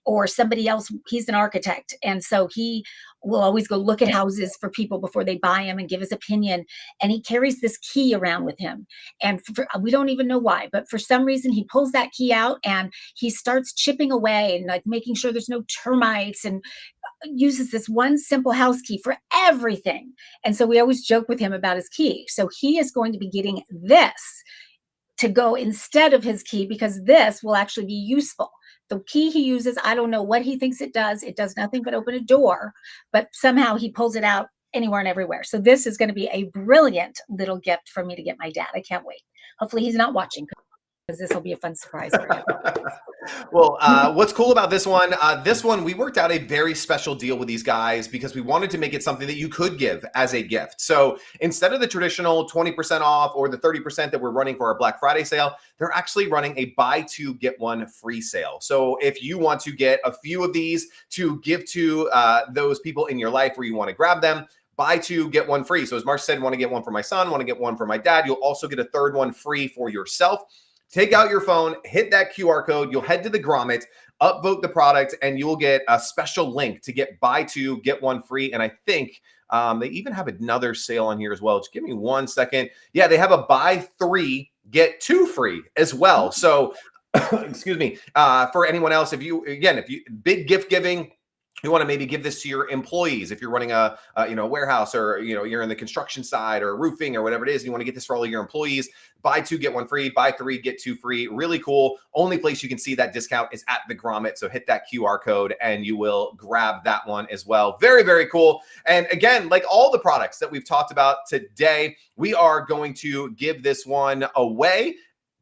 or somebody else, he's an architect. And so he will always go look at houses for people before they buy them and give his opinion. And he carries this key around with him. And we don't even know why, but for some reason he pulls that key out and he starts chipping away and making sure there's no termites, and uses this one simple house key for everything. And so we always joke with him about his key. So he is going to be getting this to go instead of his key, because this will actually be useful. The key he uses, I don't know what he thinks it does. It does nothing but open a door, but somehow he pulls it out anywhere and everywhere. So this is going to be a brilliant little gift for me to get my dad. I can't wait. Hopefully he's not watching, because this will be a fun surprise for him. Well, what's cool about this one, we worked out a very special deal with these guys because we wanted to make it something that you could give as a gift. So instead of the traditional 20% off or the 30% that we're running for our Black Friday sale, they're actually running a buy two, get one free sale. So if you want to get a few of these to give to those people in your life where you want to grab them, buy two, get one free. So as Mark said, want to get one for my son, want to get one for my dad, you'll also get a third one free for yourself. Take out your phone, hit that QR code. You'll head to the Grommet. upvote the product, and you will get a special link to get buy two, get one free. And I think they even have another sale on here as well. Just give me 1 second. Yeah, they have a buy three, get two free as well. So excuse me, for anyone else, if you big gift giving, you want to maybe give this to your employees. If you're running a warehouse, or you're in the construction side or roofing or whatever it is, you want to get this for all of your employees. Buy two, get one free. Buy three, get two free. Really cool. Only place you can see that discount is at the Grommet. So hit that QR code and you will grab that one as well. Very, very cool. And again, like all the products that we've talked about today, we are going to give this one away.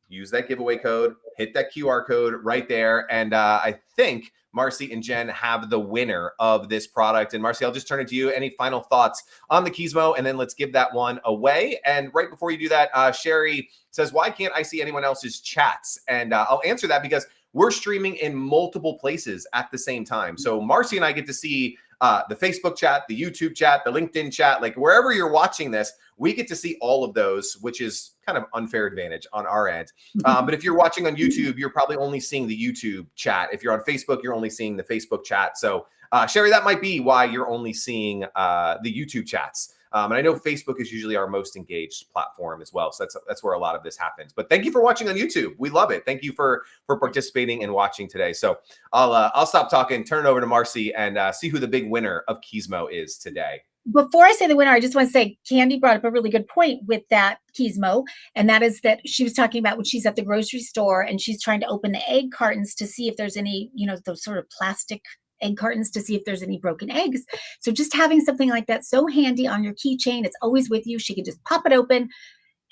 Use that giveaway code, hit that QR code right there. And I think Marcy and Jen have the winner of this product. And Marcy, I'll just turn it to you. Any final thoughts on the Gizmo? And then let's give that one away. And right before you do that, Sherry says, why can't I see anyone else's chats? And I'll answer that because we're streaming in multiple places at the same time. So Marcy and I get to see the Facebook chat, the YouTube chat, the LinkedIn chat, like wherever you're watching this, we get to see all of those, which is kind of unfair advantage on our end. But if you're watching on YouTube, you're probably only seeing the YouTube chat. If you're on Facebook, you're only seeing the Facebook chat. So Sherry, that might be why you're only seeing the YouTube chats. And I know Facebook is usually our most engaged platform as well. So that's where a lot of this happens. But thank you for watching on YouTube. We love it. Thank you for participating and watching today. So I'll stop talking, turn it over to Marcy, and see who the big winner of Gizmo is today. Before I say the winner, I just want to say Candy brought up a really good point with that Gizmo, and that is that she was talking about when she's at the grocery store and she's trying to open the egg cartons to see if there's any, those sort of plastic egg cartons to see if there's any broken eggs. So just having something like that so handy on your keychain, it's always with you. She can just pop it open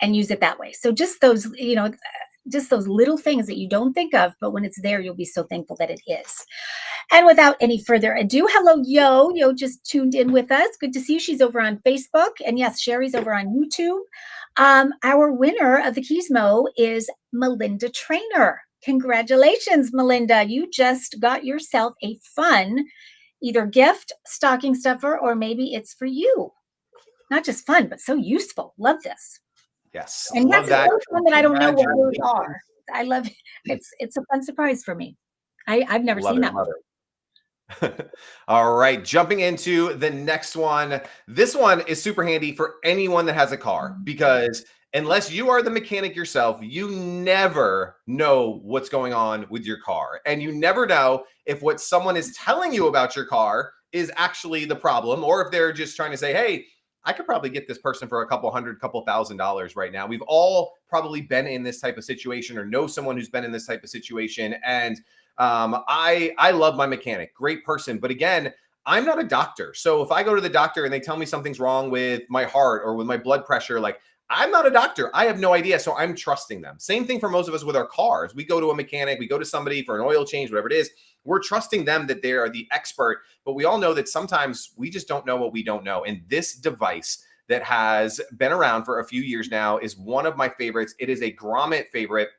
and use it that way. So just those, just those little things that you don't think of, but when it's there, you'll be so thankful that it is. And without any further ado, hello, Yo. Yo just tuned in with us. Good to see you. She's over on Facebook. And yes, Sherry's over on YouTube. Our winner of the Gizmo is Melinda Trainer. Congratulations, Melinda. You just got yourself a fun, either gift, stocking stuffer, or maybe it's for you. Not just fun, but so useful. Love this. Yes. And love that. One that I don't know what those are. I love it. It's a fun surprise for me. I've never seen that before. All right, jumping into the next one. This one is super handy for anyone that has a car, because unless you are the mechanic yourself, you never know what's going on with your car. And you never know if what someone is telling you about your car is actually the problem, or if they're just trying to say, hey, I could probably get this person for a couple $1,000 right now. We've all probably been in this type of situation or know someone who's been in this type of situation. And I love my mechanic, great person. But again, I'm not a doctor. So if I go to the doctor and they tell me something's wrong with my heart or with my blood pressure, like, I'm not a doctor. I have no idea. So I'm trusting them. Same thing for most of us with our cars. We go to a mechanic, we go to somebody for an oil change, whatever it is. We're trusting them that they are the expert. But we all know that sometimes we just don't know what we don't know. And this device that has been around for a few years now is one of my favorites. It is a Grommet favorite.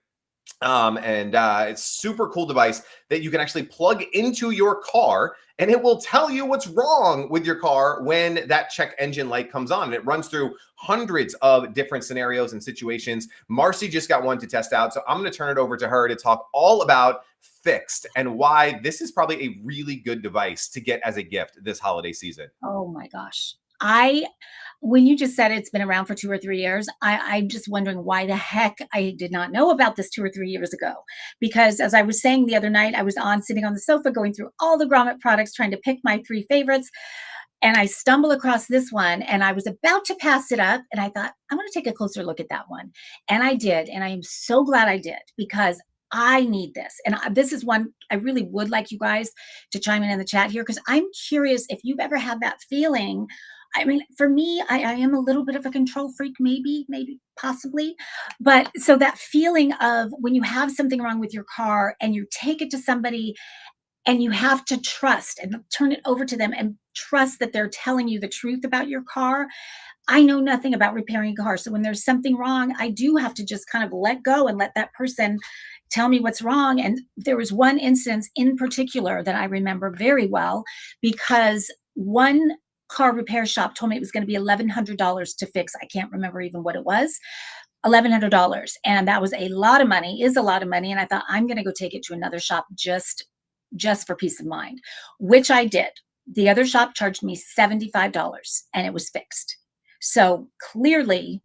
It's super cool device that you can actually plug into your car, and it will tell you what's wrong with your car when that check engine light comes on. And it runs through hundreds of different scenarios and situations. Marcy just got one to test out, so I'm going to turn it over to her to talk all about Fixed and why this is probably a really good device to get as a gift this holiday season. Oh my gosh. When you just said it's been around for 2 or 3 years, I'm just wondering why the heck I did not know about this 2 or 3 years ago. Because as I was saying the other night, I was sitting on the sofa going through all the Grommet products, trying to pick my 3 favorites. And I stumbled across this one and I was about to pass it up. And I thought, I'm going to take a closer look at that one. And I did. And I am so glad I did, because I need this. And this is one I really would like you guys to chime in the chat here, because I'm curious if you've ever had that feeling. I mean, for me, I am a little bit of a control freak, maybe, possibly. But so that feeling of when you have something wrong with your car and you take it to somebody and you have to trust and turn it over to them and trust that they're telling you the truth about your car. I know nothing about repairing a car. So when there's something wrong, I do have to just kind of let go and let that person tell me what's wrong. And there was one instance in particular that I remember very well, because one car repair shop told me it was going to be $1,100 to fix. I can't remember even what it was. $1,100. And that was a lot of money, is a lot of money. And I thought, I'm going to go take it to another shop just just for peace of mind, which I did. The other shop charged me $75 and it was fixed. So clearly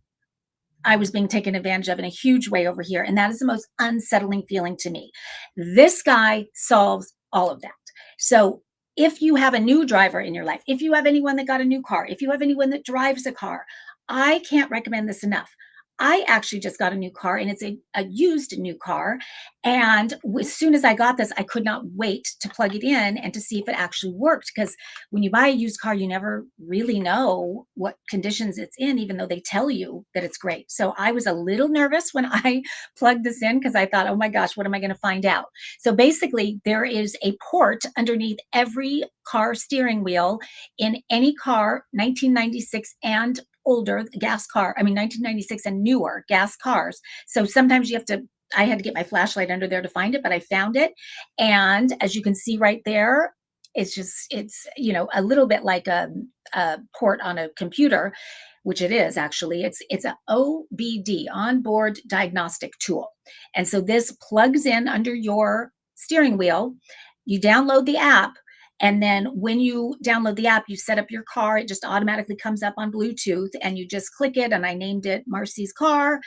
I was being taken advantage of in a huge way over here. And that is the most unsettling feeling to me. This guy solves all of that. So if you have a new driver in your life, if you have anyone that got a new car, if you have anyone that drives a car, I can't recommend this enough. I actually just got a new car and it's a used new car. And as soon as I got this, I could not wait to plug it in and to see if it actually worked. Because when you buy a used car, you never really know what conditions it's in, even though they tell you that it's great. So I was a little nervous when I plugged this in because I thought, oh my gosh, what am I going to find out? So basically, there is a port underneath every car steering wheel in any car, 1996 and older gas car, 1996 and newer gas cars. So sometimes you have to, I had to get my flashlight under there to find it, but I found it. And as you can see right there, it's a little bit like a port on a computer, which it is actually. It's a OBD, onboard diagnostic tool. And so this plugs in under your steering wheel. You download the app. And then when you download the app, you set up your car. It just automatically comes up on Bluetooth and you just click it. And I named it Marcy's car.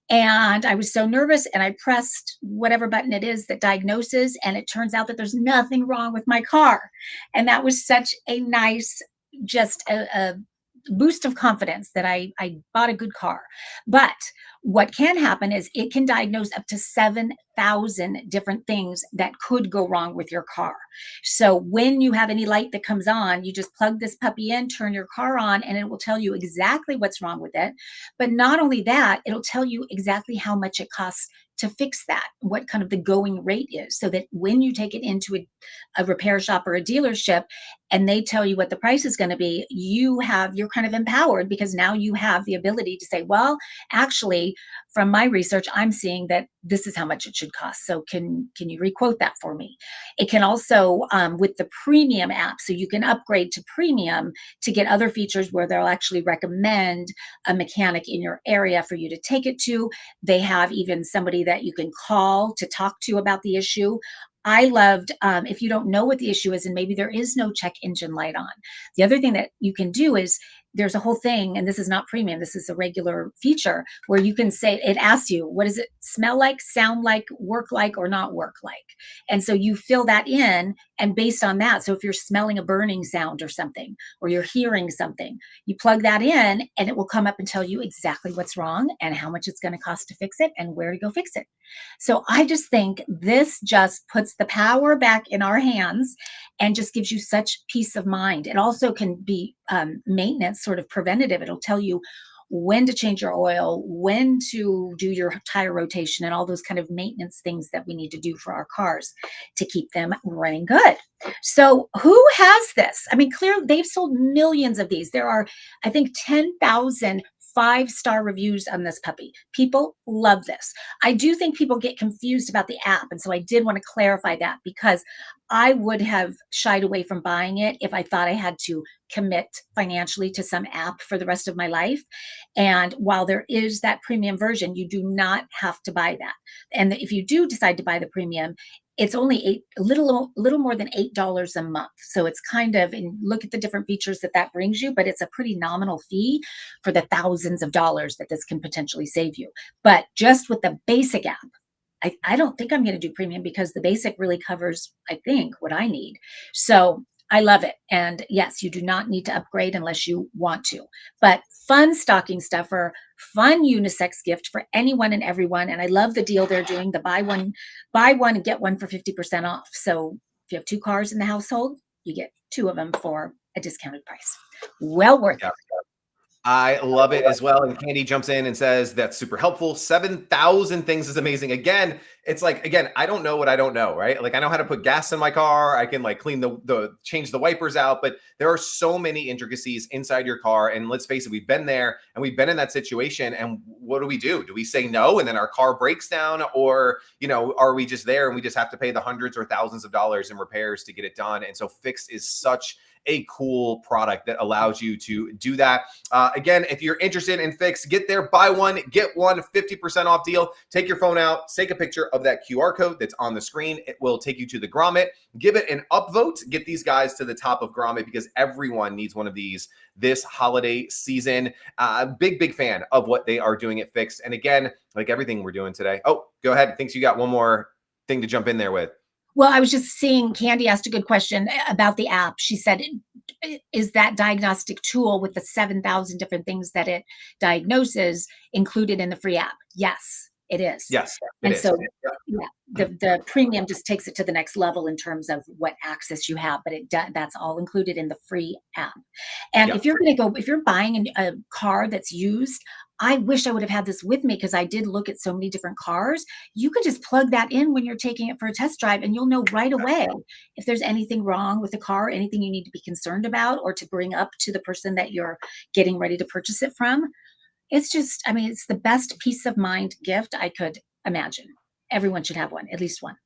And I was so nervous and I pressed whatever button it is that diagnoses. And it turns out that there's nothing wrong with my car. And that was such a nice, just a boost of confidence that I bought a good car. But what can happen is it can diagnose up to 7,000 different things that could go wrong with your car. So when you have any light that comes on, you just plug this puppy in, turn your car on, and it will tell you exactly what's wrong with it. But not only that, it'll tell you exactly how much it costs to fix that, what kind of the going rate is, so that when you take it into a repair shop or a dealership and they tell you what the price is going to be, you're kind of empowered because now you have the ability to say, well, actually, from my research, I'm seeing that this is how much it should cost. So can you requote that for me? It can also, with the premium app, so you can upgrade to premium to get other features where they'll actually recommend a mechanic in your area for you to take it to. They have even somebody that you can call to talk to about the issue. I loved, if you don't know what the issue is and maybe there is no check engine light on, the other thing that you can do is there's a whole thing, and this is not premium, this is a regular feature where you can say, it asks you, what does it smell like, sound like, work like, or not work like? And so you fill that in, and based on that, so if you're smelling a burning sound or something, or you're hearing something, you plug that in and it will come up and tell you exactly what's wrong and how much it's going to cost to fix it and where to go fix it. So I just think this just puts the power back in our hands and just gives you such peace of mind. It also can be maintenance, sort of preventative. It'll tell you when to change your oil, when to do your tire rotation, and all those kind of maintenance things that we need to do for our cars to keep them running good. So who has this? I mean, clearly they've sold millions of these. There are, I think, 10,000 5-star reviews on this puppy. People love this. I do think people get confused about the app. And so I did want to clarify that because I would have shied away from buying it if I thought I had to commit financially to some app for the rest of my life. And while there is that premium version, you do not have to buy that. And if you do decide to buy the premium, it's only a little more than $8 a month. So it's kind of, and look at the different features that brings you, but it's a pretty nominal fee for the thousands of dollars that this can potentially save you. But just with the basic app, I don't think I'm going to do premium because the basic really covers, I think, what I need. So I love it. And yes, you do not need to upgrade unless you want to. But fun stocking stuffer, fun unisex gift for anyone and everyone. And I love the deal they're doing, the buy one and get one for 50% off. So if you have 2 cars in the household, you get 2 of them for a discounted price. Well worth it. I love it as well. And Candy jumps in and says, that's super helpful. 7,000 things is amazing. Again, it's like, I don't know what I don't know, right? Like I know how to put gas in my car. I can like clean change the wipers out, but there are so many intricacies inside your car. And let's face it, we've been there and we've been in that situation. And what do? Do we say no? And then our car breaks down, or, are we just there and we just have to pay the hundreds or thousands of dollars in repairs to get it done? And so Fix is such a cool product that allows you to do that. Again, if you're interested in Fix, get there, buy one, get one, 50% off deal. Take your phone out, take a picture of that QR code that's on the screen. It will take you to the Grommet. Give it an upvote. Get these guys to the top of Grommet because everyone needs one of these this holiday season. Big fan of what they are doing at Fix. And again, like everything we're doing today. Oh, go ahead. Thinks you got one more thing to jump in there with. Well, I was just seeing Candy asked a good question about the app. She said, is that diagnostic tool with the 7,000 different things that it diagnoses included in the free app? Yes, it is. Yes, and so yeah, the premium just takes it to the next level in terms of what access you have, but that's all included in the free app. And if you're buying a car that's used, I wish I would have had this with me because I did look at so many different cars. You can just plug that in when you're taking it for a test drive and you'll know right away if there's anything wrong with the car, anything you need to be concerned about or to bring up to the person that you're getting ready to purchase it from. It's just, I mean, it's the best peace of mind gift I could imagine. Everyone should have one, at least one.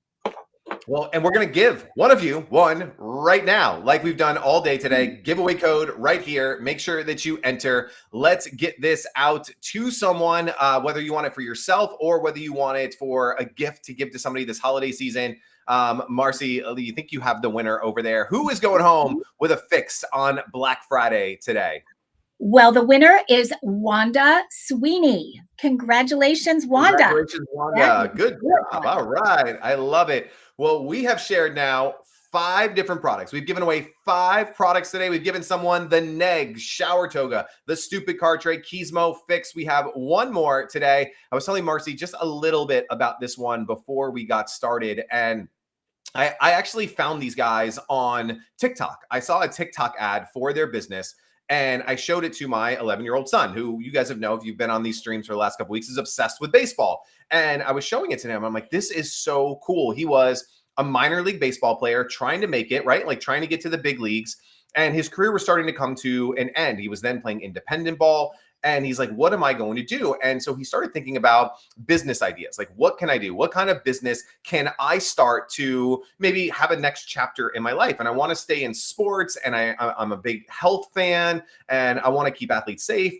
Well, and we're going to give one of you one right now, like we've done all day today. Giveaway code right here. Make sure that you enter. Let's get this out to someone, whether you want it for yourself or whether you want it for a gift to give to somebody this holiday season. Marcy, you think you have the winner over there? Who is going home with a Fix on Black Friday today? Well, the winner is Wanda Sweeney. Congratulations, Wanda. Congratulations, Wanda. Good job. All right. I love it. Well, we have shared now 5 different products. We've given away 5 products today. We've given someone the Neg shower toga, the stupid car tray, Keysmo Fix. We have one more today. I was telling Marcy just a little bit about this one before we got started. And I actually found these guys on TikTok. I saw a TikTok ad for their business. And I showed it to my 11-year-old son, who you guys have known if you've been on these streams for the last couple of weeks, is obsessed with baseball. And I was showing it to him. I'm like, this is so cool. He was a minor league baseball player trying to make it, right? Like trying to get to the big leagues. And his career was starting to come to an end. He was then playing independent ball. And he's like, what am I going to do? And so he started thinking about business ideas. Like, what can I do? What kind of business can I start to maybe have a next chapter in my life? And I want to stay in sports. And I'm a big health fan and I want to keep athletes safe.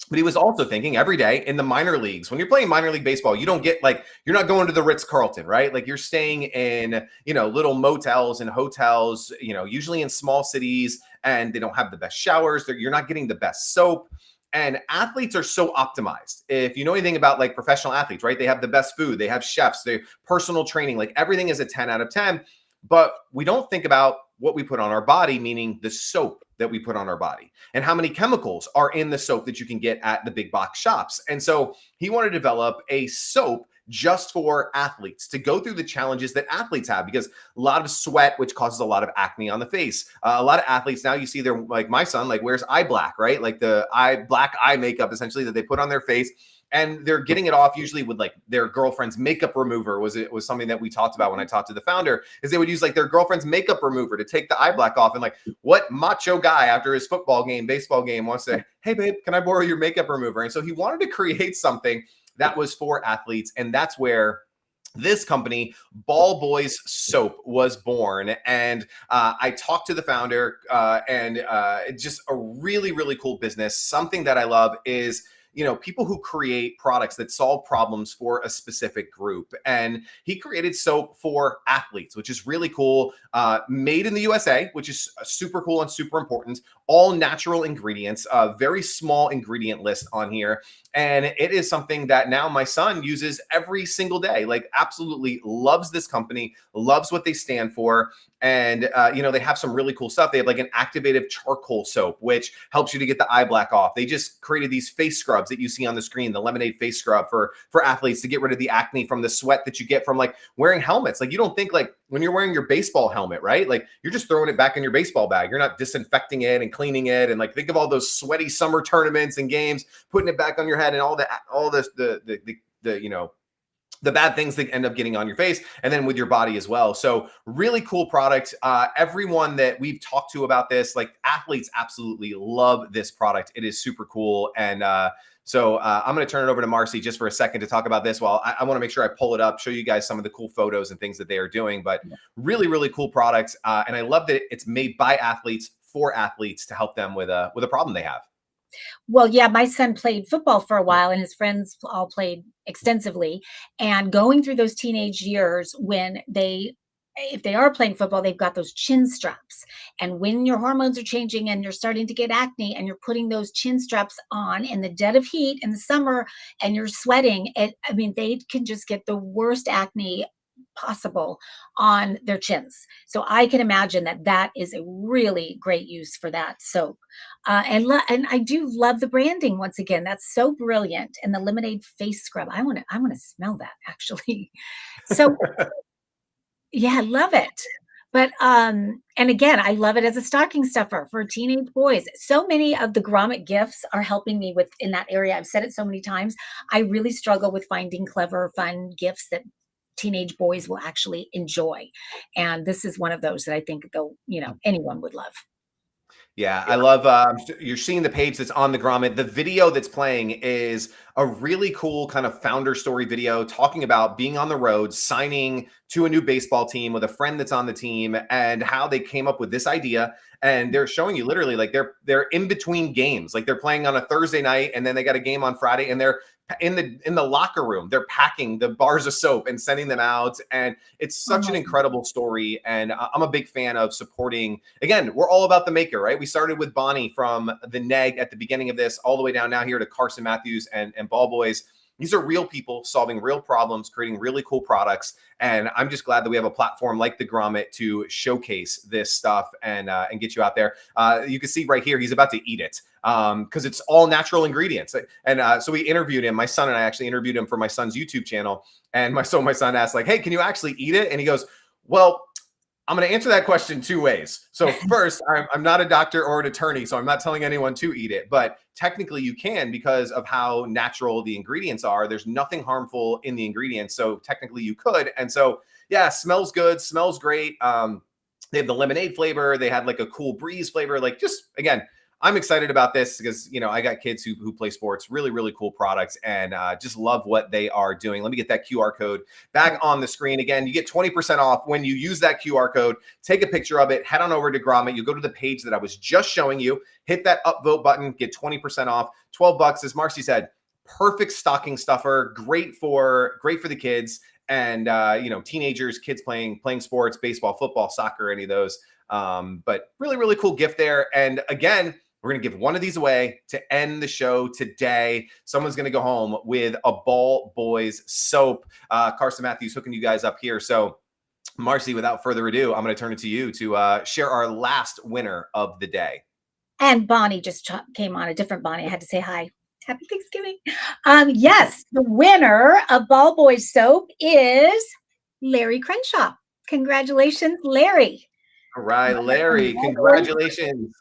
But he was also thinking every day in the minor leagues, when you're playing minor league baseball, you don't get like, you're not going to the Ritz-Carlton, right? Like you're staying in, little motels and hotels, usually in small cities, and they don't have the best showers. You're not getting the best soap. And athletes are so optimized. If you know anything about like professional athletes, right? They have the best food, they have chefs, they personal training, like everything is a 10 out of 10. But we don't think about what we put on our body, meaning the soap that we put on our body and how many chemicals are in the soap that you can get at the big box shops. And so he wanted to develop a soap just for athletes to go through the challenges that athletes have, because a lot of sweat, which causes a lot of acne on the face. A lot of athletes now, you see they're like my son, like wears eye black, right? Like the black eye makeup essentially that they put on their face. And they're getting it off usually with like their girlfriend's makeup remover was something that we talked about when I talked to the founder, is they would use like their girlfriend's makeup remover to take the eye black off. And like, what macho guy after his baseball game wants to say, hey babe, can I borrow your makeup remover? And so he wanted to create something that was for athletes. And that's where this company, Ball Boys Soap, was born. And I talked to the founder and just a really, really cool business. Something that I love is people who create products that solve problems for a specific group. And he created soap for athletes, which is really cool. Made in the USA, which is super cool and super important. All natural ingredients, a very small ingredient list on here. And it is something that now my son uses every single day, like absolutely loves this company, loves what they stand for. And, they have some really cool stuff. They have like an activated charcoal soap, which helps you to get the eye black off. They just created these face scrubs that you see on the screen, the lemonade face scrub for athletes to get rid of the acne from the sweat that you get from like wearing helmets. Like you don't think like when you're wearing your baseball helmet, right? Like you're just throwing it back in your baseball bag. You're not disinfecting it and cleaning it. And like, think of all those sweaty summer tournaments and games, putting it back on your head and all the bad things that end up getting on your face and then with your body as well. So really cool product. Everyone that we've talked to about this, like athletes absolutely love this product. It is super cool. And so I'm going to turn it over to Marcy just for a second to talk about this. While I want to make sure I pull it up, show you guys some of the cool photos and things that they are doing, but really, really cool products. And I love that it's made by athletes for athletes to help them with a problem they have. Well, yeah, my son played football for a while and his friends all played extensively. And going through those teenage years when if they are playing football, they've got those chin straps. And when your hormones are changing and you're starting to get acne and you're putting those chin straps on in the dead of heat in the summer and you're sweating, I mean, they can just get the worst acne possible on their chins. So I can imagine that that is a really great use for that soap. And I do love the branding once again. That's so brilliant. And the lemonade face scrub. I want to smell that actually. So yeah, I love it. But and again, I love it as a stocking stuffer for teenage boys. So many of the grommet gifts are helping me with in that area. I've said it so many times. I really struggle with finding clever, fun gifts that teenage boys will actually enjoy. And this is one of those that I think they'll, anyone would love. Yeah, I love you're seeing the page that's on the Grommet. The video that's playing is a really cool kind of founder story video talking about being on the road, signing to a new baseball team with a friend that's on the team and how they came up with this idea. And they're showing you literally like they're in between games. Like they're playing on a Thursday night and then they got a game on Friday and they're in the locker room. They're packing the bars of soap and sending them out. And it's such an incredible story. And I'm a big fan of supporting. Again, we're all about the maker, right? We started with Bonnie from the Neg at the beginning of this, all the way down now here to Carson Matthews and Ball Boys. These are real people solving real problems, creating really cool products. And I'm just glad that we have a platform like the Grommet to showcase this stuff and get you out there. You can see right here, he's about to eat it because it's all natural ingredients. And so we interviewed him. My son and I actually interviewed him for my son's YouTube channel. And my son asked like, hey, can you actually eat it? And he goes, well, I'm going to answer that question two ways. So first, I'm not a doctor or an attorney, so I'm not telling anyone to eat it. But technically you can because of how natural the ingredients are. There's nothing harmful in the ingredients. So technically you could. And so, yeah, smells good, smells great. They have the lemonade flavor. They had like a cool breeze flavor. Like just, again, I'm excited about this because, I got kids who play sports, really, really cool products and just love what they are doing. Let me get that QR code back on the screen. Again, you get 20% off when you use that QR code. Take a picture of it, head on over to Grommet. You go to the page that I was just showing you, hit that upvote button, get 20% off, $12. As Marcy said, perfect stocking stuffer, great for the kids and, teenagers, kids playing sports, baseball, football, soccer, any of those. But really, really cool gift there. And again, we're going to give one of these away to end the show today. Someone's going to go home with a Ball Boys soap. Carson Matthews hooking you guys up here. So, Marcy, without further ado, I'm going to turn it to you to share our last winner of the day. And Bonnie just came on, a different Bonnie. I had to say hi. Happy Thanksgiving. Yes, the winner of Ball Boys soap is Larry Crenshaw. Congratulations, Larry. All right, Larry, congratulations.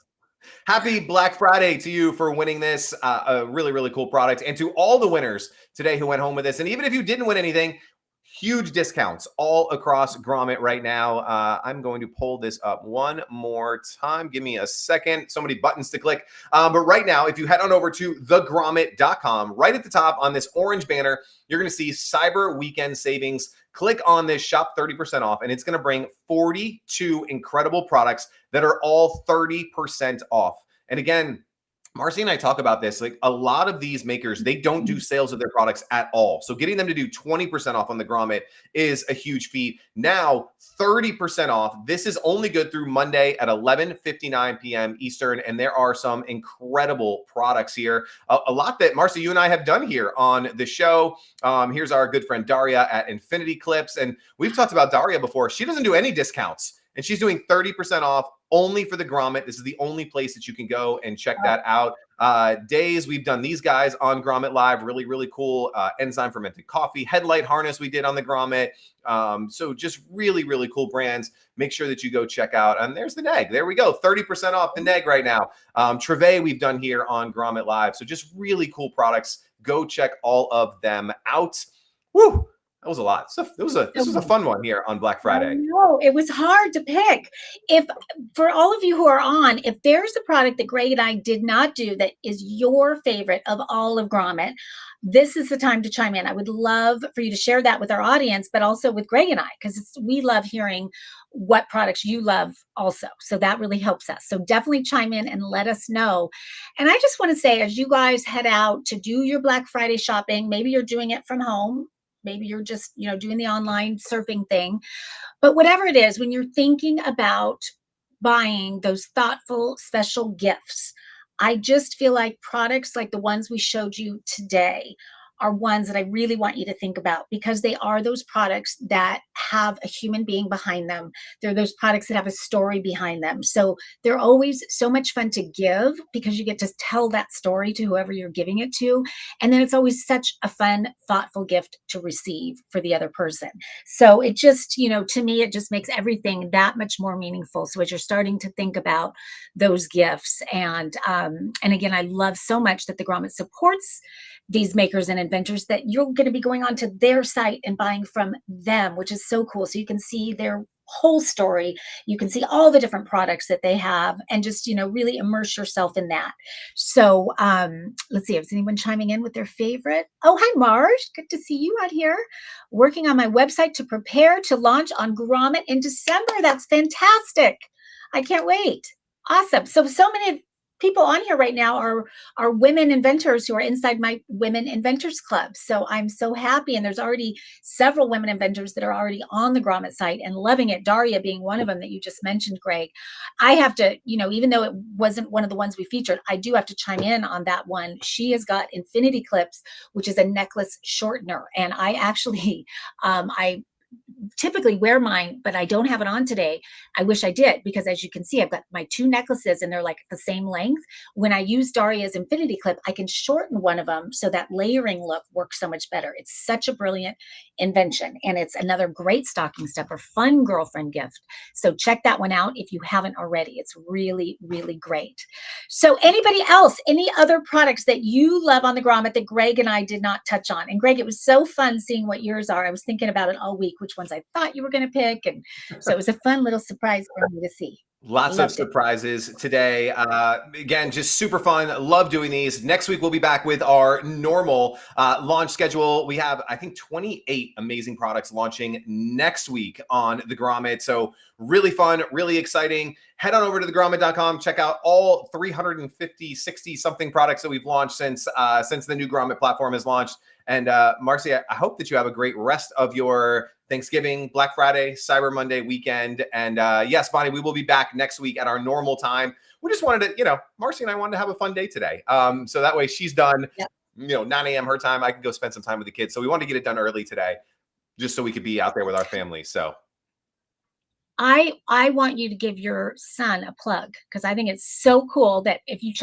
Happy Black Friday to you for winning this, a really, really cool product. And to all the winners today who went home with this. And even if you didn't win anything, huge discounts all across Grommet right now. I'm going to pull this up one more time. Give me a second. So many buttons to click. But right now, if you head on over to thegrommet.com, right at the top on this orange banner, you're going to see Cyber Weekend Savings. Click on this, shop 30% off, and it's going to bring 42 incredible products that are all 30% off. And again, Marcy and I talk about this, like a lot of these makers, they don't do sales of their products at all. So getting them to do 20% off on the Grommet is a huge feat. Now, 30% off. This is only good through Monday at 11:59 p.m. Eastern. And there are some incredible products here. A lot that, Marcy, you and I have done here on the show. Here's our good friend Daria at Infinity Clips. And we've talked about Daria before. She doesn't do any discounts. And she's doing 30% off only for the Grommet. This is the only place that you can go and check that out. Days, we've done these guys on Grommet Live. Really, really cool. Enzyme fermented coffee, headlight harness we did on the Grommet. So just really, really cool brands. Make sure that you go check out. And there's the Neg. There we go. 30% off the Neg right now. Treve we've done here on Grommet Live. So just really cool products. Go check all of them out. Woo! That was a lot. So this was a fun one here on Black Friday. No, it was hard to pick. If for all of you who are on, if there's a product that Greg and I did not do that is your favorite of all of Grommet, this is the time to chime in. I would love for you to share that with our audience, but also with Greg and I, because we love hearing what products you love also. So that really helps us. So definitely chime in and let us know. And I just want to say, as you guys head out to do your Black Friday shopping, maybe you're doing it from home. Maybe you're just, doing the online surfing thing. But whatever it is, when you're thinking about buying those thoughtful, special gifts, I just feel like products like the ones we showed you today are ones that I really want you to think about, because they are those products that have a human being behind them. They're those products that have a story behind them. So they're always so much fun to give, because you get to tell that story to whoever you're giving it to. And then it's always such a fun, thoughtful gift to receive for the other person. So it just, to me, it just makes everything that much more meaningful. So as you're starting to think about those gifts, and again, I love so much that the Grommet supports these makers and inventors, that you're going to be going onto their site and buying from them, which is so cool. So you can see their whole story. You can see all the different products that they have, and just, really immerse yourself in that. So let's see, is anyone chiming in with their favorite? Oh, hi, Marge. Good to see you out here. Working on my website to prepare to launch on Grommet in December. That's fantastic. I can't wait. Awesome. So many people on here right now are women inventors who are inside my Women Inventors Club. So I'm so happy. And there's already several women inventors that are already on the Grommet site and loving it. Daria being one of them that you just mentioned, Greg. I have to, even though it wasn't one of the ones we featured, I do have to chime in on that one. She has got Infinity Clips, which is a necklace shortener. And I actually, I typically wear mine, but I don't have it on today. I wish I did, because as you can see, I've got my two necklaces and they're like the same length. When I use Daria's Infinity Clip, I can shorten one of them so that layering look works so much better. It's such a brilliant invention, and it's another great stocking stuffer, fun girlfriend gift. So check that one out if you haven't already. It's really, really great. So anybody else, any other products that you love on the Grommet that Greg and I did not touch on? And Greg, it was so fun seeing what yours are. I was thinking about it all week, which ones I thought you were going to pick. And so it was a fun little surprise for me to see. Lots of Loved it. surprises today. Again, just super fun. Love doing these. Next week, we'll be back with our normal launch schedule. We have, I think, 28 amazing products launching next week on the Grommet. So really fun, really exciting. Head on over to thegrommet.com. Check out all 350, 60 something products that we've launched since the new Grommet platform is launched. And Marcy, I hope that you have a great rest of your Thanksgiving, Black Friday, Cyber Monday weekend. And yes, Bonnie, we will be back next week at our normal time. We just wanted to, Marcy and I wanted to have a fun day today. So that way she's done, 9 a.m. her time. I can go spend some time with the kids. So we wanted to get it done early today, just so we could be out there with our family. So I want you to give your son a plug, because I think it's so cool that if you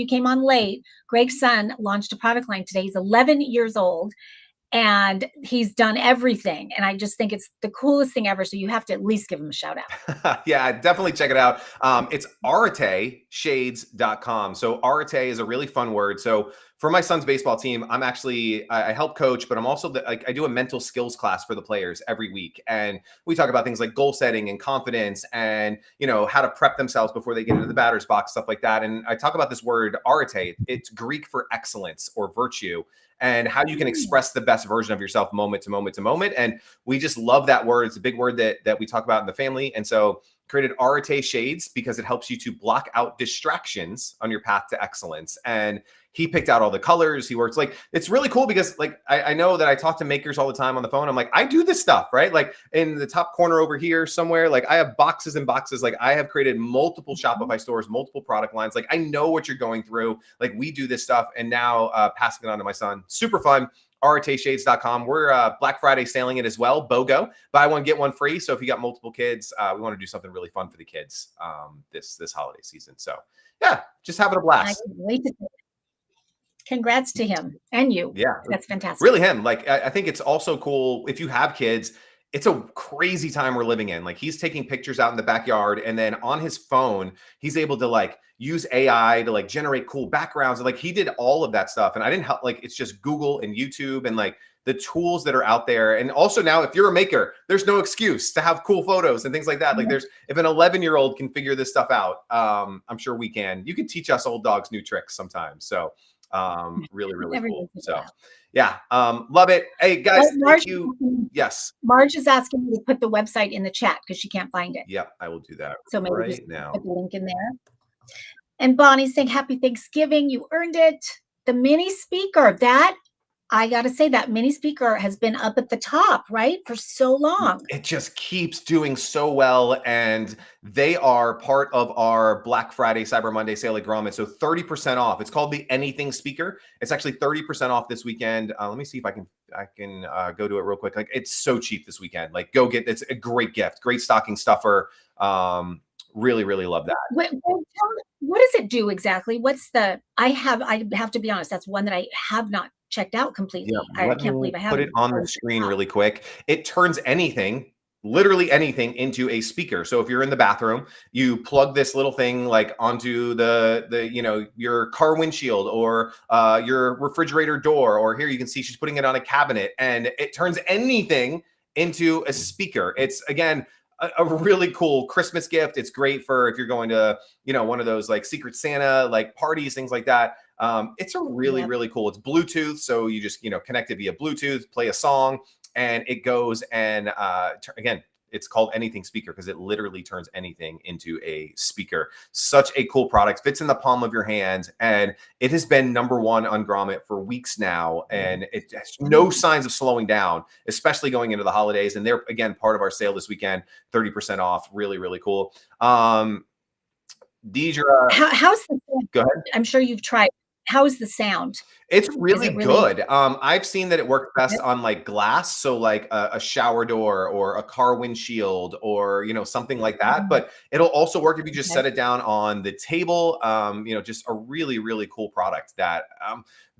came on late, Greg's son launched a product line today. He's 11 years old and he's done everything. And I just think it's the coolest thing ever. So you have to at least give him a shout out. Yeah, definitely check it out. It's arateshades.com. So arate is a really fun word. So for my son's baseball team, I help coach, but I'm also I do a mental skills class for the players every week. And we talk about things like goal setting and confidence and, how to prep themselves before they get into the batter's box, stuff like that. And I talk about this word arate. It's Greek for excellence or virtue, and how you can express the best version of yourself moment to moment to moment. And we just love that word. It's a big word that we talk about in the family. And so created Arate Shades because it helps you to block out distractions on your path to excellence. And he picked out all the colors. He works it's really cool because I know that I talk to makers all the time on the phone. I'm like, I do this stuff, right? Like in the top corner over here somewhere, I have boxes and boxes. I have created multiple Shopify stores, multiple product lines. I know what you're going through. We do this stuff, and now passing it on to my son. Super fun. arateshades.com. We're Black Friday sailing it as well. BOGO. Buy one, get one free. So if you got multiple kids, we want to do something really fun for the kids this holiday season. So yeah, just having a blast. I can't wait to see it. Congrats to him and you. Yeah. That's fantastic. Really him. I think it's also cool if you have kids. It's a crazy time we're living in. He's taking pictures out in the backyard, and then on his phone, he's able to use AI to generate cool backgrounds. He did all of that stuff. And I didn't help. It's just Google and YouTube and the tools that are out there. And also now, if you're a maker, there's no excuse to have cool photos and things like that. If an 11-year-old can figure this stuff out, I'm sure we can. You can teach us old dogs new tricks sometimes. So Really, really Every cool. once in a So while. yeah, love it. Hey guys, Oh, thank you. Yes. Marge is asking me to put the website in the chat because she can't find it. Yep, I will do that So maybe just right now. put the link in there. And Bonnie's saying, Happy Thanksgiving. You earned it. The mini speaker, that I got to say, that mini speaker has been up at the top, right? For so long. It just keeps doing so well. And they are part of our Black Friday, Cyber Monday sale at Grommet. So 30% off. It's called the Anything Speaker. It's actually 30% off this weekend. Let me see if I can go to it real quick. Like, it's so cheap this weekend. Like, go get, it's a great gift, great stocking stuffer. Really, really love that. What does it do exactly? What's the, I have to be honest, that's one that I have not checked out completely. Yeah, I let can't me believe I put it haven't. on the screen really quick. It turns anything, literally anything, into a speaker. So if you're in the bathroom, you plug this little thing like onto the your car windshield or your refrigerator door, or here you can see she's putting it on a cabinet, and it turns anything into a speaker. It's, again, a really cool Christmas gift. It's great for if you're going to, one of those like Secret Santa like parties, things like that. It's a really, really cool. It's Bluetooth, so you just connect it via Bluetooth, play a song, and it goes and again, it's called Anything Speaker because it literally turns anything into a speaker. Such a cool product, fits in the palm of your hand, and it has been #1 on Grommet for weeks now, and it has no signs of slowing down, especially going into the holidays. And they're, again, part of our sale this weekend, 30% off. Really, really cool. Deidre, How's the sound? go ahead. I'm sure you've tried. How is the sound? It's Is really it really good. I've seen that it works best on like glass, so like a shower door or a car windshield or something like that. But it'll also work if you just set it down on the table. Just a really, really cool product that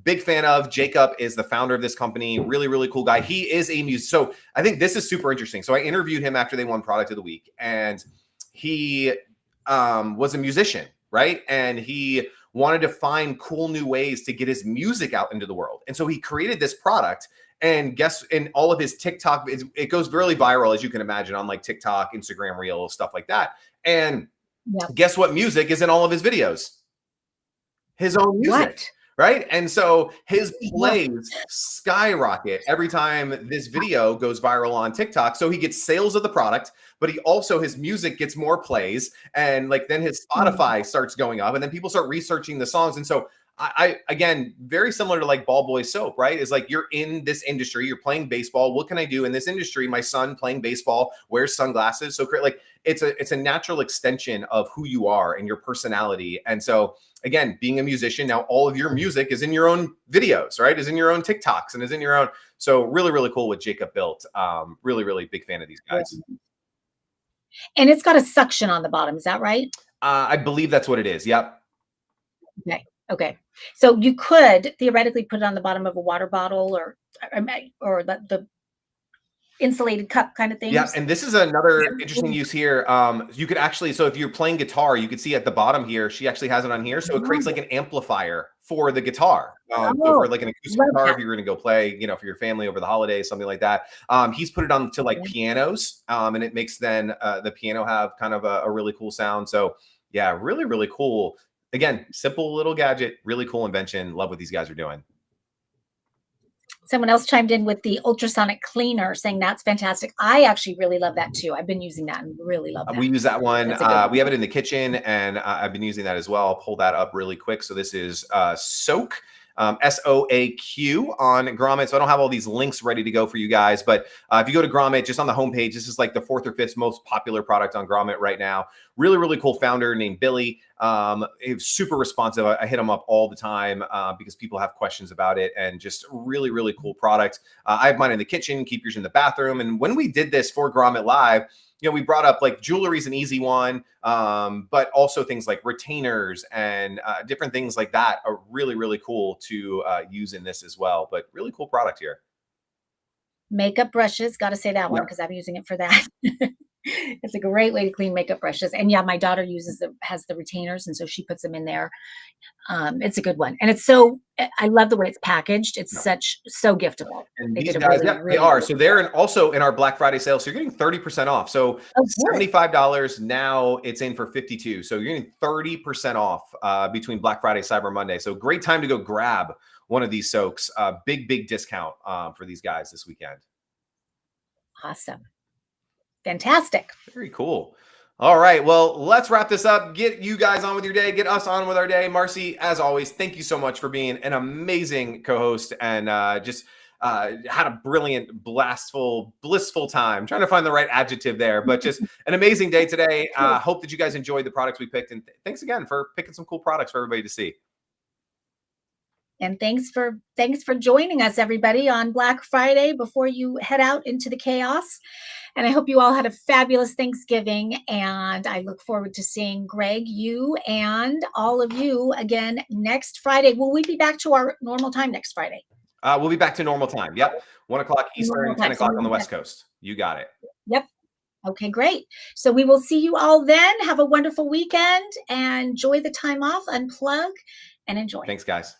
big fan of. Jacob is the founder of this company. Really, really cool guy. He is a musician. So I think this is super interesting. So I interviewed him after they won Product of the Week, and he was a musician, right? And he wanted to find cool new ways to get his music out into the world. And so he created this product, and in all of his TikTok, it goes really viral, as you can imagine, on like TikTok, Instagram Reels, stuff like that. And guess what music is in all of his videos? His own music. What? Right. And so his plays skyrocket every time this video goes viral on TikTok. So he gets sales of the product, but he also, his music gets more plays, and like then his Spotify starts going up, and then people start researching the songs. And so I again, very similar to like Ball Boy Soap, right? Is like, you're in this industry, you're playing baseball. What can I do in this industry? My son playing baseball wears sunglasses. So like it's a natural extension of who you are and your personality. And so again, being a musician, now all of your music is in your own videos, right? Is in your own TikToks and is in your own. So really, really cool what Jacob built. Really, really big fan of these guys. And it's got a suction on the bottom. Is that right? I believe that's what it is. Yep. Okay. So you could theoretically put it on the bottom of a water bottle or the insulated cup kind of thing. Yeah, and this is another interesting use here. You could actually, so if you're playing guitar, you could see at the bottom here, she actually has it on here. So it creates like an amplifier for the guitar. So for like an acoustic guitar, if you're going to go play, for your family over the holidays, something like that. He's put it on to like pianos, and it makes then the piano have kind of a really cool sound. So yeah, really, really cool. Again, simple little gadget, really cool invention. Love what these guys are doing. Someone else chimed in with the ultrasonic cleaner, saying that's fantastic. I actually really love that too. I've been using that and really love that. We use that one. We have it in the kitchen, and I've been using that as well. I'll pull that up really quick. So this is Soak. SOAQ on Grommet. So I don't have all these links ready to go for you guys, but if you go to Grommet, just on the homepage, this is like the 4th or 5th most popular product on Grommet right now. Really, really cool founder named Billy. He's super responsive. I hit him up all the time because people have questions about it, and just really, really cool product. I have mine in the kitchen, keep yours in the bathroom. And when we did this for Grommet Live, we brought up like jewelry's an easy one, but also things like retainers and different things like that are really, really cool to use in this as well. But really cool product here. Makeup brushes, got to say that one because I'm using it for that. It's a great way to clean makeup brushes. And yeah, my daughter has the retainers, and so she puts them in there. It's a good one. And I love the way it's packaged. It's so giftable. And They these did a guys, really, yep, they really are. great So job. they're also in our Black Friday sale. So you're getting 30% off. So Oh, good. $75 now, it's in for 52. So you're getting 30% off between Black Friday, Cyber Monday. So great time to go grab one of these soaks. Big discount for these guys this weekend. Awesome. Fantastic. Very cool. All right. Well, let's wrap this up. Get you guys on with your day. Get us on with our day. Marcy, as always, thank you so much for being an amazing co-host and just had a brilliant, blissful time. I'm trying to find the right adjective there, but just an amazing day today. Hope that you guys enjoyed the products we picked. And thanks again for picking some cool products for everybody to see. And thanks for joining us, everybody, on Black Friday before you head out into the chaos. And I hope you all had a fabulous Thanksgiving. And I look forward to seeing Greg, you, and all of you again next Friday. Will we be back to our normal time next Friday? We'll be back to normal time. Yep. 1 o'clock Eastern, 10 o'clock on the West Coast. You got it. Yep. Okay, great. So we will see you all then. Have a wonderful weekend and enjoy the time off, unplug, and enjoy. Thanks, guys.